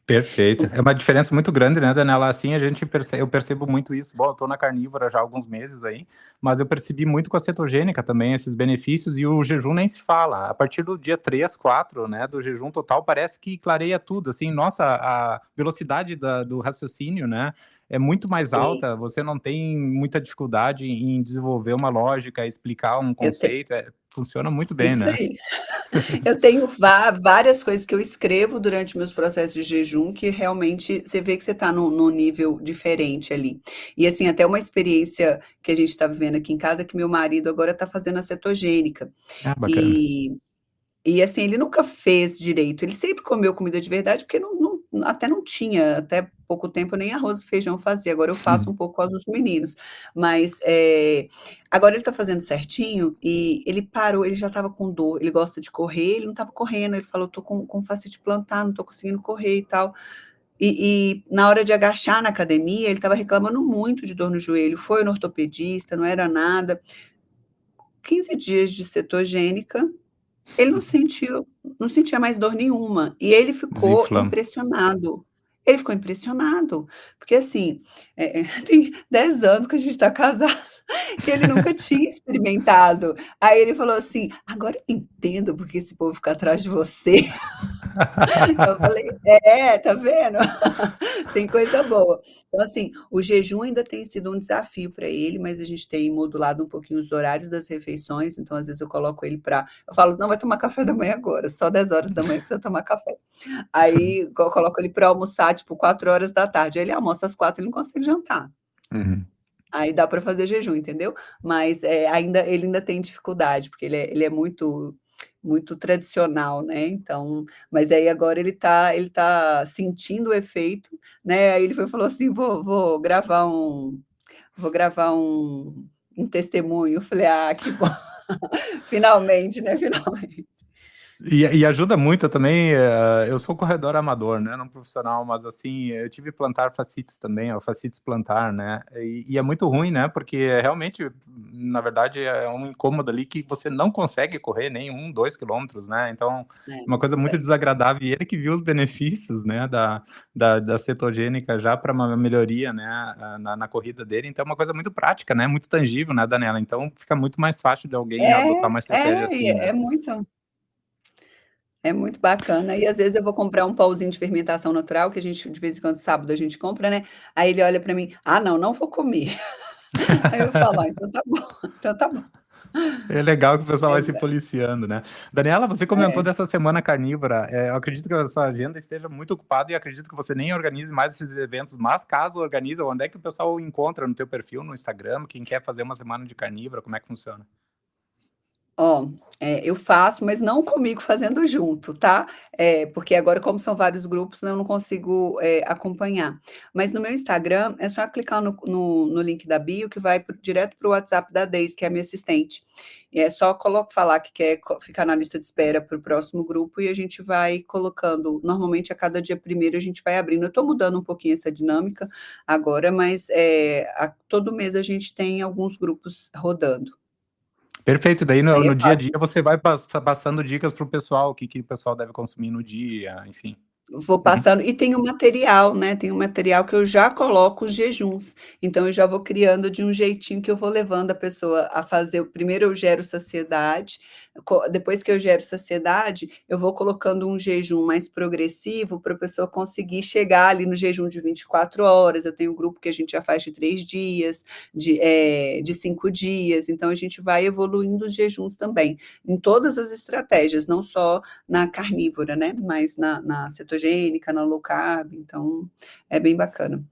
Perfeito. É uma diferença muito grande, né, Daniela? Assim, eu percebo muito isso. Bom, eu tô na carnívora já há alguns meses aí, mas eu percebi muito com a cetogênica também esses benefícios, e o jejum nem se fala. A partir do dia 3, 4, né, do jejum total, parece que clareia tudo, assim, nossa, a velocidade do raciocínio, né, é muito mais Sim, alta, você não tem muita dificuldade em desenvolver uma lógica, explicar um eu tenho conceito, funciona muito bem, isso né? aí. Eu tenho várias coisas que eu escrevo durante meus processos de jejum que realmente você vê que você está num nível diferente ali. E assim, até uma experiência que a gente está vivendo aqui em casa, é que meu marido agora está fazendo a cetogênica. Ah, bacana. E E assim, ele nunca fez direito, ele sempre comeu comida de verdade, porque até não tinha, até pouco tempo nem arroz e feijão fazia, agora eu faço um pouco por causa dos meninos. Mas, agora ele tá fazendo certinho e ele parou, ele já estava com dor, ele gosta de correr, ele não estava correndo, ele falou: "Tô com fascite plantar, não tô conseguindo correr e tal". E na hora de agachar na academia, ele estava reclamando muito de dor no joelho, foi no ortopedista, não era nada. 15 dias de cetogênica, ele não sentia mais dor nenhuma, e ele ficou Desinflama. impressionado. Ele ficou impressionado, porque assim, tem 10 anos que a gente está casado, e ele nunca tinha experimentado. Aí ele falou assim: "Agora eu entendo porque esse povo fica atrás de você". Eu falei: "É, tá vendo? Tem coisa boa". Então, assim, o jejum ainda tem sido um desafio para ele, mas a gente tem modulado um pouquinho os horários das refeições, então às vezes eu coloco ele para eu falo: "Não vai tomar café da manhã agora, só 10 horas da manhã que você vai tomar café". Aí coloco ele para almoçar, tipo, 4 horas da tarde, aí ele almoça às 4, ele não consegue jantar. Uhum. Aí dá para fazer jejum, entendeu? Mas, ele ainda tem dificuldade, porque ele é muito tradicional, né, então mas aí agora ele tá sentindo o efeito, né, aí ele foi falou assim: Vou gravar um testemunho". Eu falei: "Ah, que bom, finalmente, né, finalmente". E ajuda muito, eu também, eu sou corredor amador, né, não profissional, mas assim, eu tive plantar fascites também, ó, fascites plantar, né, e é muito ruim, né, porque realmente, na verdade, é um incômodo ali que você não consegue correr nem 1, 2 quilômetros, né, então, uma Não coisa muito consegue. desagradável, e ele que viu os benefícios, né, da cetogênica já para uma melhoria, né, na corrida dele, então é uma coisa muito prática, né, muito tangível, né, Daniela, então fica muito mais fácil de alguém adotar uma estratégia E assim, né. é muito bacana. E às vezes eu vou comprar um pauzinho de fermentação natural, que a gente, de vez em quando, sábado, a gente compra, né? Aí ele olha para mim: ah, não, não vou comer. Aí eu falo: ah, então tá bom, então tá bom. É legal que o pessoal vai se É, policiando, né. Daniela, você comentou é. dessa semana carnívora, eu acredito que a sua agenda esteja muito ocupada e acredito que você nem organize mais esses eventos, mas caso organize, onde é que o pessoal encontra no teu perfil, no Instagram, quem quer fazer uma semana de carnívora, como é que funciona? Ó, eu faço, mas não comigo fazendo junto, tá? Porque agora, como são vários grupos, eu não consigo, acompanhar. Mas no meu Instagram, é só clicar no link da bio que vai direto para o WhatsApp da Deise, que é a minha assistente. E é só falar que quer ficar na lista de espera para o próximo grupo e a gente vai colocando. Normalmente, a cada dia primeiro, a gente vai abrindo. Eu estou mudando um pouquinho essa dinâmica agora, mas todo mês a gente tem alguns grupos rodando. Perfeito, daí no Aí é no dia a dia fácil. você vai passando dicas para o pessoal, o que que o pessoal deve consumir no dia, enfim. Vou Uhum. passando e tem o material, né, tem um material que eu já coloco os jejuns, então eu já vou criando de um jeitinho que eu vou levando a pessoa a fazer. Primeiro eu gero saciedade, depois que eu gero saciedade, eu vou colocando um jejum mais progressivo para a pessoa conseguir chegar ali no jejum de 24 horas. Eu tenho um grupo que a gente já faz de 3 dias, de 5 dias, então a gente vai evoluindo os jejuns também, em todas as estratégias, não só na carnívora, né, mas na cetogênica, na low carb, então é bem bacana.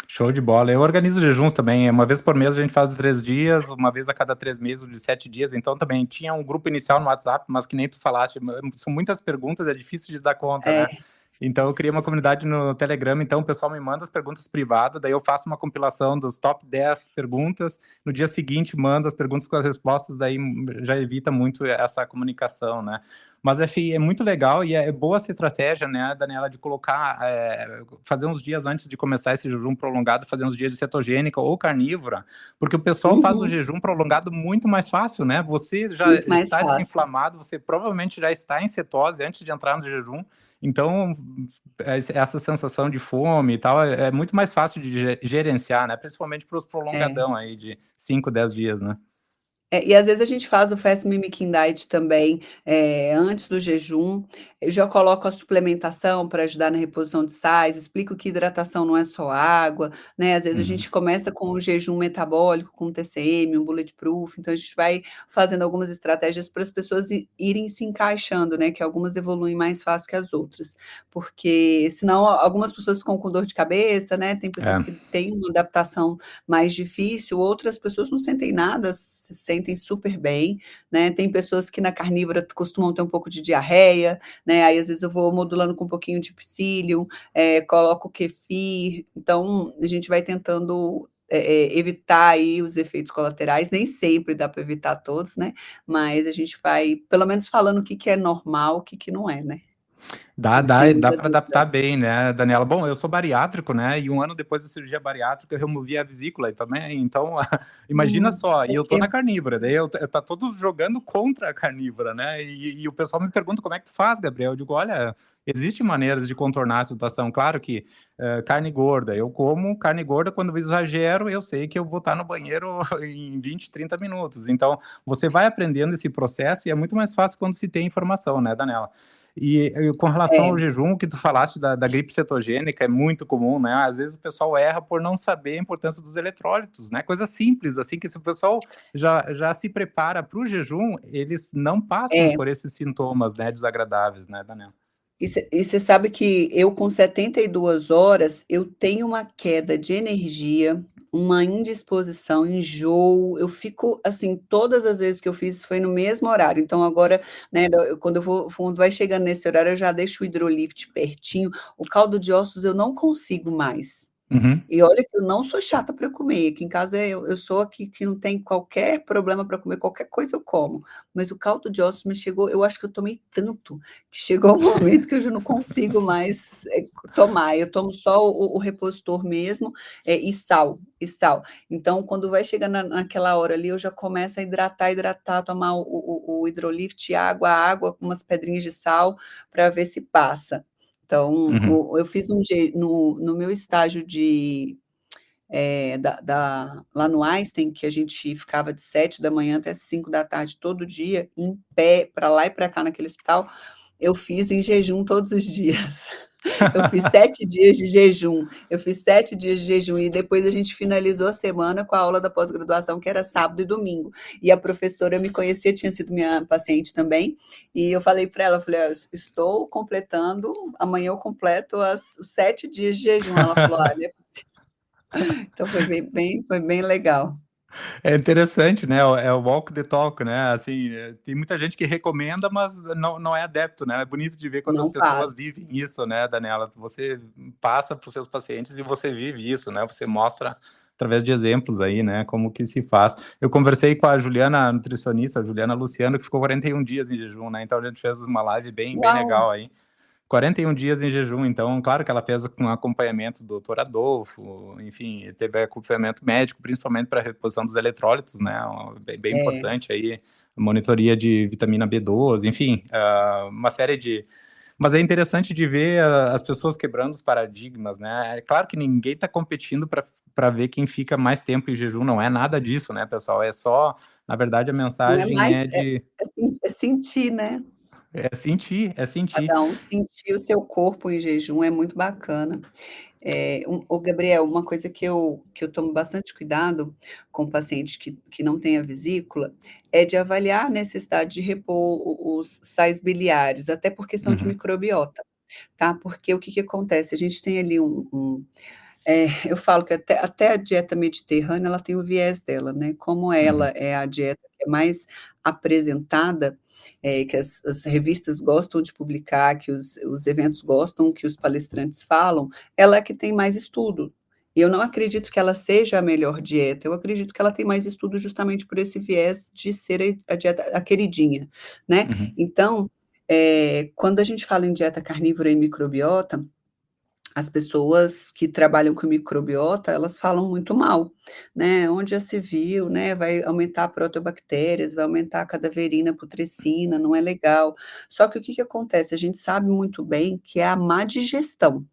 Show de bola. Eu organizo jejuns também, uma vez por mês a gente faz de 3 dias, uma vez a cada 3 meses o de 7 dias, então também tinha um grupo inicial no WhatsApp, mas que nem tu falaste, são muitas perguntas, é difícil de dar conta, né. É. Então eu criei uma comunidade no Telegram, então o pessoal me manda as perguntas privadas, daí eu faço uma compilação dos top 10 perguntas, no dia seguinte mando as perguntas com as respostas, daí já evita muito essa comunicação, né. Mas enfim, é muito legal e é boa essa estratégia, né, Daniela, de colocar, fazer uns dias antes de começar esse jejum prolongado, fazer uns dias de cetogênica ou carnívora, porque o pessoal faz o Uhum. jejum prolongado muito mais fácil, né, você já Muito mais está fácil. desinflamado, você provavelmente já está em cetose antes de entrar no jejum, então essa sensação de fome e tal é muito mais fácil de gerenciar, né, principalmente para os É. prolongadão aí de 5, 10 dias, né. E às vezes a gente faz o Fast Mimicking Diet também, antes do jejum. Eu já coloco a suplementação para ajudar na reposição de sais, explico que hidratação não é só água, né, às vezes a Uhum. gente começa com o jejum metabólico, com TCM, um bulletproof, então a gente vai fazendo algumas estratégias para as pessoas irem se encaixando, né, que algumas evoluem mais fácil que as outras, porque senão algumas pessoas ficam com dor de cabeça, né, tem pessoas É. que têm uma adaptação mais difícil, outras pessoas não sentem nada, se sentem super bem, né, tem pessoas que na carnívora costumam ter um pouco de diarreia, né, aí às vezes eu vou modulando com um pouquinho de psyllium, coloco kefir, então a gente vai tentando, evitar aí os efeitos colaterais, nem sempre dá para evitar todos, né, mas a gente vai pelo menos falando o que que é normal, o que que não é, né, Dá que eles têm dá dá muita para dúvida. adaptar bem, né, Daniela. Bom, eu sou bariátrico, né, e 1 ano depois da cirurgia bariátrica eu removi a vesícula e também, então, imagina só, e eu tô Ok. na carnívora, daí eu tá todo jogando contra a carnívora, né, e o pessoal me pergunta: "Como é que tu faz, Gabriel?" Eu digo: "Olha, existe maneiras de contornar a situação, claro que, carne gorda, eu como carne gorda, quando eu exagero, eu sei que eu vou estar no banheiro em 20, 30 minutos, então, você vai aprendendo esse processo e é muito mais fácil quando se tem informação, né, Daniela. E com relação ao É. jejum, que tu falaste da gripe cetogênica, é muito comum, né, às vezes o pessoal erra por não saber a importância dos eletrólitos, né, coisa simples, assim, que se o pessoal já se prepara para o jejum, eles não passam É. por esses sintomas, né, desagradáveis, né, Daniela. E você sabe que eu com 72 horas, eu tenho uma queda de energia, uma indisposição, enjoo, eu fico, assim, todas as vezes que eu fiz foi no mesmo horário, então agora, né, quando vai chegando nesse horário, eu já deixo o hidrolift pertinho, o caldo de ossos eu não consigo mais. Uhum. E olha que eu não sou chata para comer, aqui em casa eu sou a que não tem qualquer problema para comer, qualquer coisa eu como, mas o caldo de ossos me chegou, eu acho que eu tomei tanto, que chegou um momento que eu já não consigo mais, tomar, eu tomo só o repositor mesmo, e sal, e sal. Então quando vai chegando naquela hora ali, eu já começo a hidratar, tomar o hidrolift, água com umas pedrinhas de sal, para ver se passa. Então, Uhum. eu fiz no meu estágio lá no Einstein, que a gente ficava de 7 da manhã até 5 da tarde todo dia, em pé, para lá e para cá naquele hospital, eu fiz em jejum todos os dias. Eu fiz 7 dias de jejum, eu fiz 7 dias de jejum e depois a gente finalizou a semana com a aula da pós-graduação, que era sábado e domingo. E a professora me conhecia, tinha sido minha paciente também, e eu falei para ela, eu falei: estou completando, amanhã eu completo os 7 dias de jejum. Ela falou: "Olha", então foi bem legal. É interessante, né, é o walk the talk, né, assim, tem muita gente que recomenda, mas não é adepto, né, é bonito de ver quando as Não pessoas faz. vivem isso, né, Daniela, você passa para os seus pacientes e você vive isso, né, você mostra através de exemplos aí, né, como que se faz. Eu conversei com a Juliana, nutricionista, a Juliana Luciano, que ficou 41 dias em jejum, né, então a gente fez uma live bem Uau! legal aí. 41 dias em jejum, então, claro que ela fez com acompanhamento do doutor Adolfo, enfim, teve acompanhamento médico, principalmente para a reposição dos eletrólitos, né, bem É, importante aí, monitoria de vitamina B12, enfim, uma série de... Mas é interessante de ver as pessoas quebrando os paradigmas, né, é claro que ninguém está competindo para ver quem fica mais tempo em jejum, não é nada disso, né, pessoal, é só, na verdade, a não é mensagem mais é de... é sentir, né. É sentir. Cada um sentir o seu corpo em jejum é muito bacana. Ô Gabriel, uma coisa que eu tomo bastante cuidado com pacientes que não têm a vesícula, é de avaliar a necessidade de repor os sais biliares, até por questão de Uhum, microbiota, tá, porque o que que acontece, a gente tem ali eu falo que até a dieta mediterrânea, ela tem o viés dela, né, como ela uhum, é a dieta que é mais apresentada, que as revistas gostam de publicar, que os eventos gostam, que os palestrantes falam, ela é que tem mais estudo. E eu não acredito que ela seja a melhor dieta, eu acredito que ela tem mais estudo justamente por esse viés de ser a dieta a queridinha, né. uhum. Então, quando a gente fala em dieta carnívora e microbiota, as pessoas que trabalham com microbiota, elas falam muito mal, né, onde já se viu, né, vai aumentar proteobactérias, vai aumentar a cadaverina, putrescina, não é legal. Só que o que que acontece, a gente sabe muito bem que é a má digestão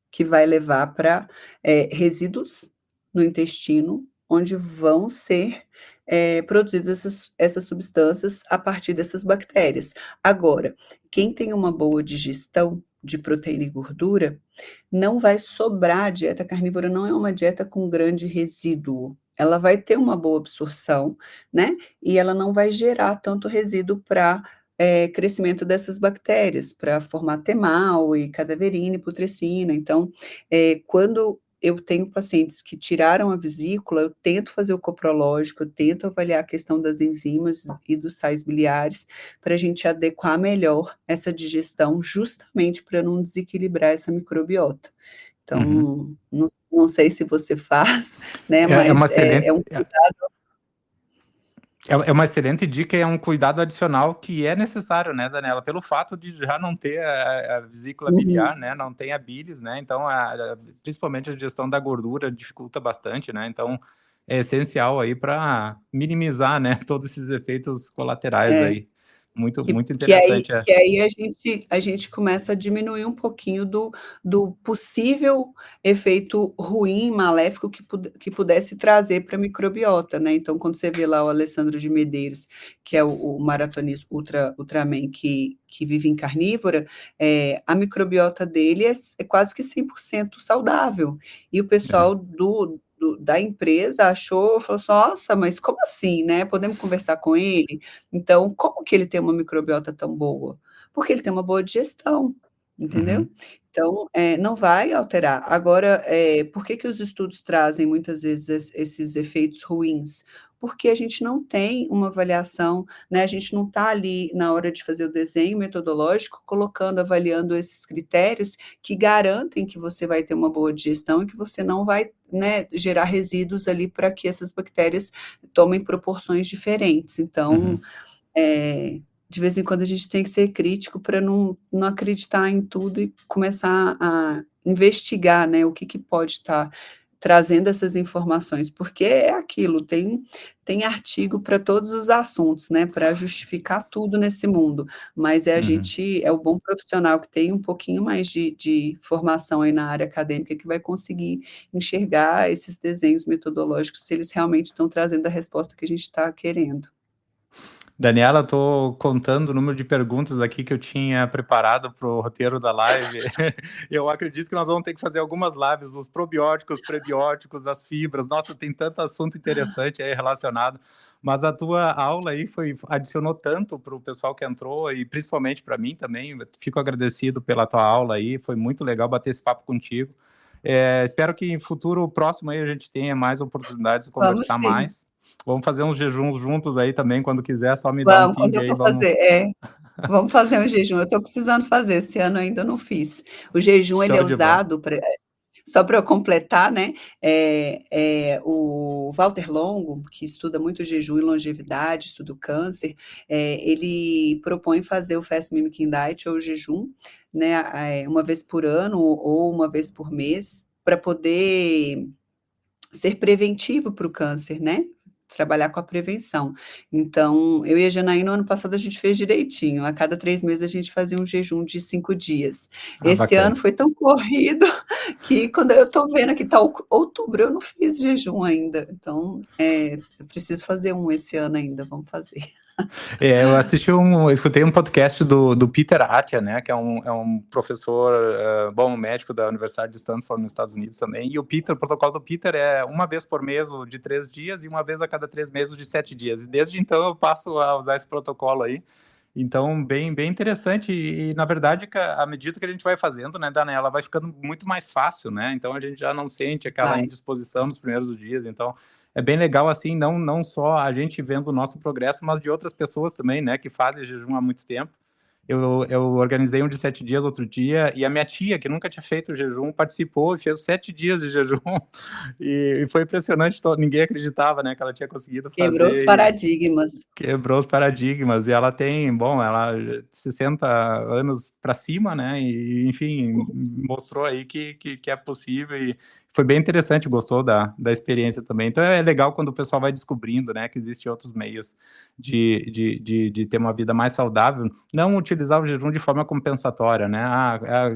que vai levar para resíduos no intestino, onde vão ser, produzidas essas substâncias a partir dessas bactérias. Agora, quem tem uma boa digestão de proteína e gordura, não vai sobrar. A dieta carnívora não é uma dieta com grande resíduo, ela vai ter uma boa absorção, né, e ela não vai gerar tanto resíduo para crescimento dessas bactérias, para formar temal e cadaverina e putrescina. Então, quando eu tenho pacientes que tiraram a vesícula, eu tento fazer o coprológico, eu tento avaliar a questão das enzimas e dos sais biliares, para a gente adequar melhor essa digestão, justamente para não desequilibrar essa microbiota. Uhum. Então, não sei se você faz, né, É uma mas excelente é um cuidado. é uma excelente dica e é um cuidado adicional que é necessário, né, Daniela, pelo fato de já não ter a vesícula biliar, Uhum. né, não tem a bilis, né, então principalmente a digestão da gordura dificulta bastante, né, então é essencial aí para minimizar, né, todos esses efeitos colaterais É. aí. Muito Que muito que aí interessante, é. que aí a gente começa a diminuir um pouquinho do possível efeito ruim, maléfico que pudesse trazer para a microbiota, né. Então, quando você vê lá o Alessandro de Medeiros, que é o maratonista Ultraman que vive em carnívora, a microbiota dele é quase que 100% saudável. E o pessoal Aham, da empresa achou, falou assim: "Nossa, mas como assim, né, podemos conversar com ele?". Então, como que ele tem uma microbiota tão boa? Porque ele tem uma boa digestão, entendeu? uhum, Então, não vai alterar. Agora, por que que os estudos trazem muitas vezes esses efeitos ruins? porque a gente não tem uma avaliação, né? A gente não está ali na hora de fazer o desenho metodológico, colocando, avaliando esses critérios que garantem que você vai ter uma boa digestão e que você não vai, né, gerar resíduos ali para que essas bactérias tomem proporções diferentes. Então, Uhum. de vez em quando a gente tem que ser crítico para não acreditar em tudo e começar a investigar, né, o que pode estar trazendo essas informações, porque é aquilo, tem artigo para todos os assuntos, né, para justificar tudo nesse mundo, mas a Uhum. gente, é o bom profissional que tem um pouquinho mais de formação aí na área acadêmica que vai conseguir enxergar esses desenhos metodológicos, se eles realmente estão trazendo a resposta que a gente está querendo. Daniela, estou contando o número de perguntas aqui que eu tinha preparado para o roteiro da live. Eu acredito que nós vamos ter que fazer algumas lives, os probióticos, prebióticos, as fibras. Nossa, tem tanto assunto interessante aí relacionado. Mas a tua aula aí adicionou tanto para o pessoal que entrou e principalmente para mim também. Fico agradecido pela tua aula aí. Foi muito legal bater esse papo contigo. Espero que em futuro próximo aí a gente tenha mais oportunidades de Vamos conversar sim. mais. Vamos fazer uns jejuns juntos aí também, quando quiser, só me dá um Vamos, quando ping eu aí, for vamos. fazer, vamos fazer um jejum. Eu estou precisando fazer, esse ano ainda não fiz. O jejum ele é Show de bola. usado para, só para eu completar, né? O Walter Longo, que estuda muito jejum e longevidade, estuda o câncer, ele propõe fazer o Fast Mimicking Diet ou o jejum, né? Uma vez por ano ou uma vez por mês, para poder ser preventivo para o câncer, né? Trabalhar com a prevenção. Então, eu e a Janaína, no ano passado, a gente fez direitinho. A cada 3 meses, a gente fazia um jejum de 5 dias. Ah, Esse ano bacana. foi tão corrido que, quando eu estou vendo que está outubro, eu não fiz jejum ainda. Então, eu preciso fazer um esse ano ainda. Vamos fazer. Eu escutei um podcast do Peter Attia, né, que é um professor, bom, médico da Universidade de Stanford, nos Estados Unidos também, e o protocolo do Peter é uma vez por mês o de 3 dias e uma vez a cada 3 meses o de 7 dias, e desde então eu passo a usar esse protocolo aí. Então, bem interessante, e na verdade, à medida que a gente vai fazendo, né, Daniela, vai ficando muito mais fácil, né, então a gente já não sente aquela Vai. indisposição nos primeiros dias, então é bem legal, assim, não só a gente vendo o nosso progresso, mas de outras pessoas também, né, que fazem jejum há muito tempo. Eu organizei um de 7 dias outro dia, e a minha tia, que nunca tinha feito jejum, participou e fez 7 dias de jejum, e foi impressionante, ninguém acreditava, né, que ela tinha conseguido Quebrou os fazer, e paradigmas. quebrou os paradigmas, e ela tem, bom, ela 60 anos para cima, né, e enfim, mostrou aí que é possível, e foi bem interessante, gostou da experiência também. Então é legal quando o pessoal vai descobrindo, né, que existem outros meios de ter uma vida mais saudável, não utilizar o jejum de forma compensatória, né,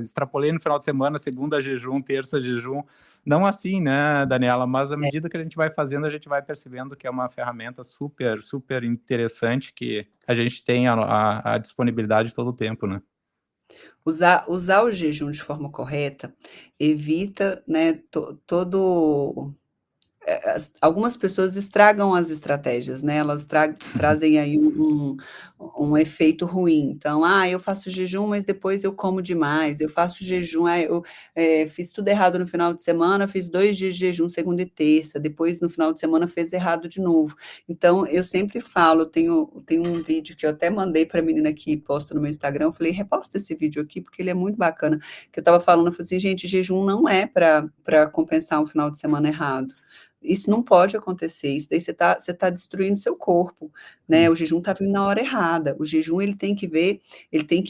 extrapolei no final de semana, segunda jejum, terça jejum, não assim, né, Daniela, mas à medida que a gente vai fazendo, a gente vai percebendo que é uma ferramenta super, super interessante, que a gente tem a disponibilidade todo o tempo, né. Usar o jejum de forma correta evita, né, todo algumas pessoas estragam as estratégias, né, elas trazem aí um efeito ruim. Então, eu faço jejum, mas depois eu como demais, eu faço jejum, eu fiz tudo errado no final de semana, fiz 2 dias de jejum, segunda e terça, depois no final de semana fez errado de novo. Então, eu sempre falo, tenho um vídeo que eu até mandei para a menina que posta no meu Instagram, eu falei: "Reposta esse vídeo aqui, porque ele é muito bacana", que eu estava falando, eu falei assim: "Gente, jejum não é para compensar um final de semana errado. Isso não pode acontecer, isso daí você tá destruindo seu corpo, né, o jejum tá vindo na hora errada, o jejum ele tem que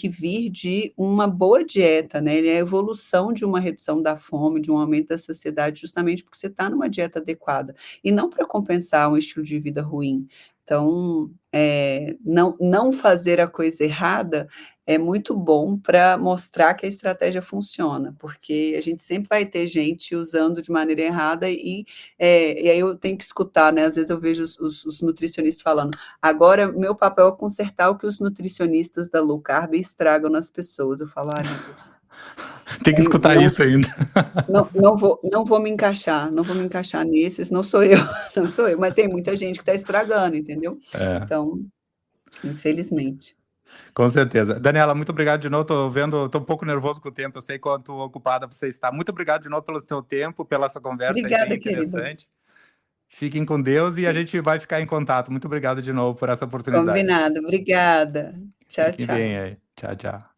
vir de uma boa dieta, né, ele é a evolução de uma redução da fome, de um aumento da saciedade, justamente porque você está numa dieta adequada, e não para compensar um estilo de vida ruim. Então, não fazer a coisa errada é muito bom para mostrar que a estratégia funciona, porque a gente sempre vai ter gente usando de maneira errada e aí eu tenho que escutar, né, às vezes eu vejo os nutricionistas falando: "Agora meu papel é consertar o que os nutricionistas da low carb estragam nas pessoas", eu falo: "Ai meu Deus, Tem que escutar não isso ainda. não vou me encaixar, não vou me encaixar nesses, não sou eu, não sou eu", mas tem muita gente que está estragando, entendeu. É. Então, infelizmente. Com certeza. Daniela, muito obrigado de novo. Tô um pouco nervoso com o tempo. Eu sei quanto ocupada você está. Muito obrigado de novo pelo seu tempo, pela sua conversa aí bem Obrigada, querida. interessante. Fiquem com Deus e a gente vai ficar em contato. Muito obrigado de novo por essa oportunidade. Combinado, obrigada. Tchau, Fiquem bem tchau. aí. Tchau, tchau.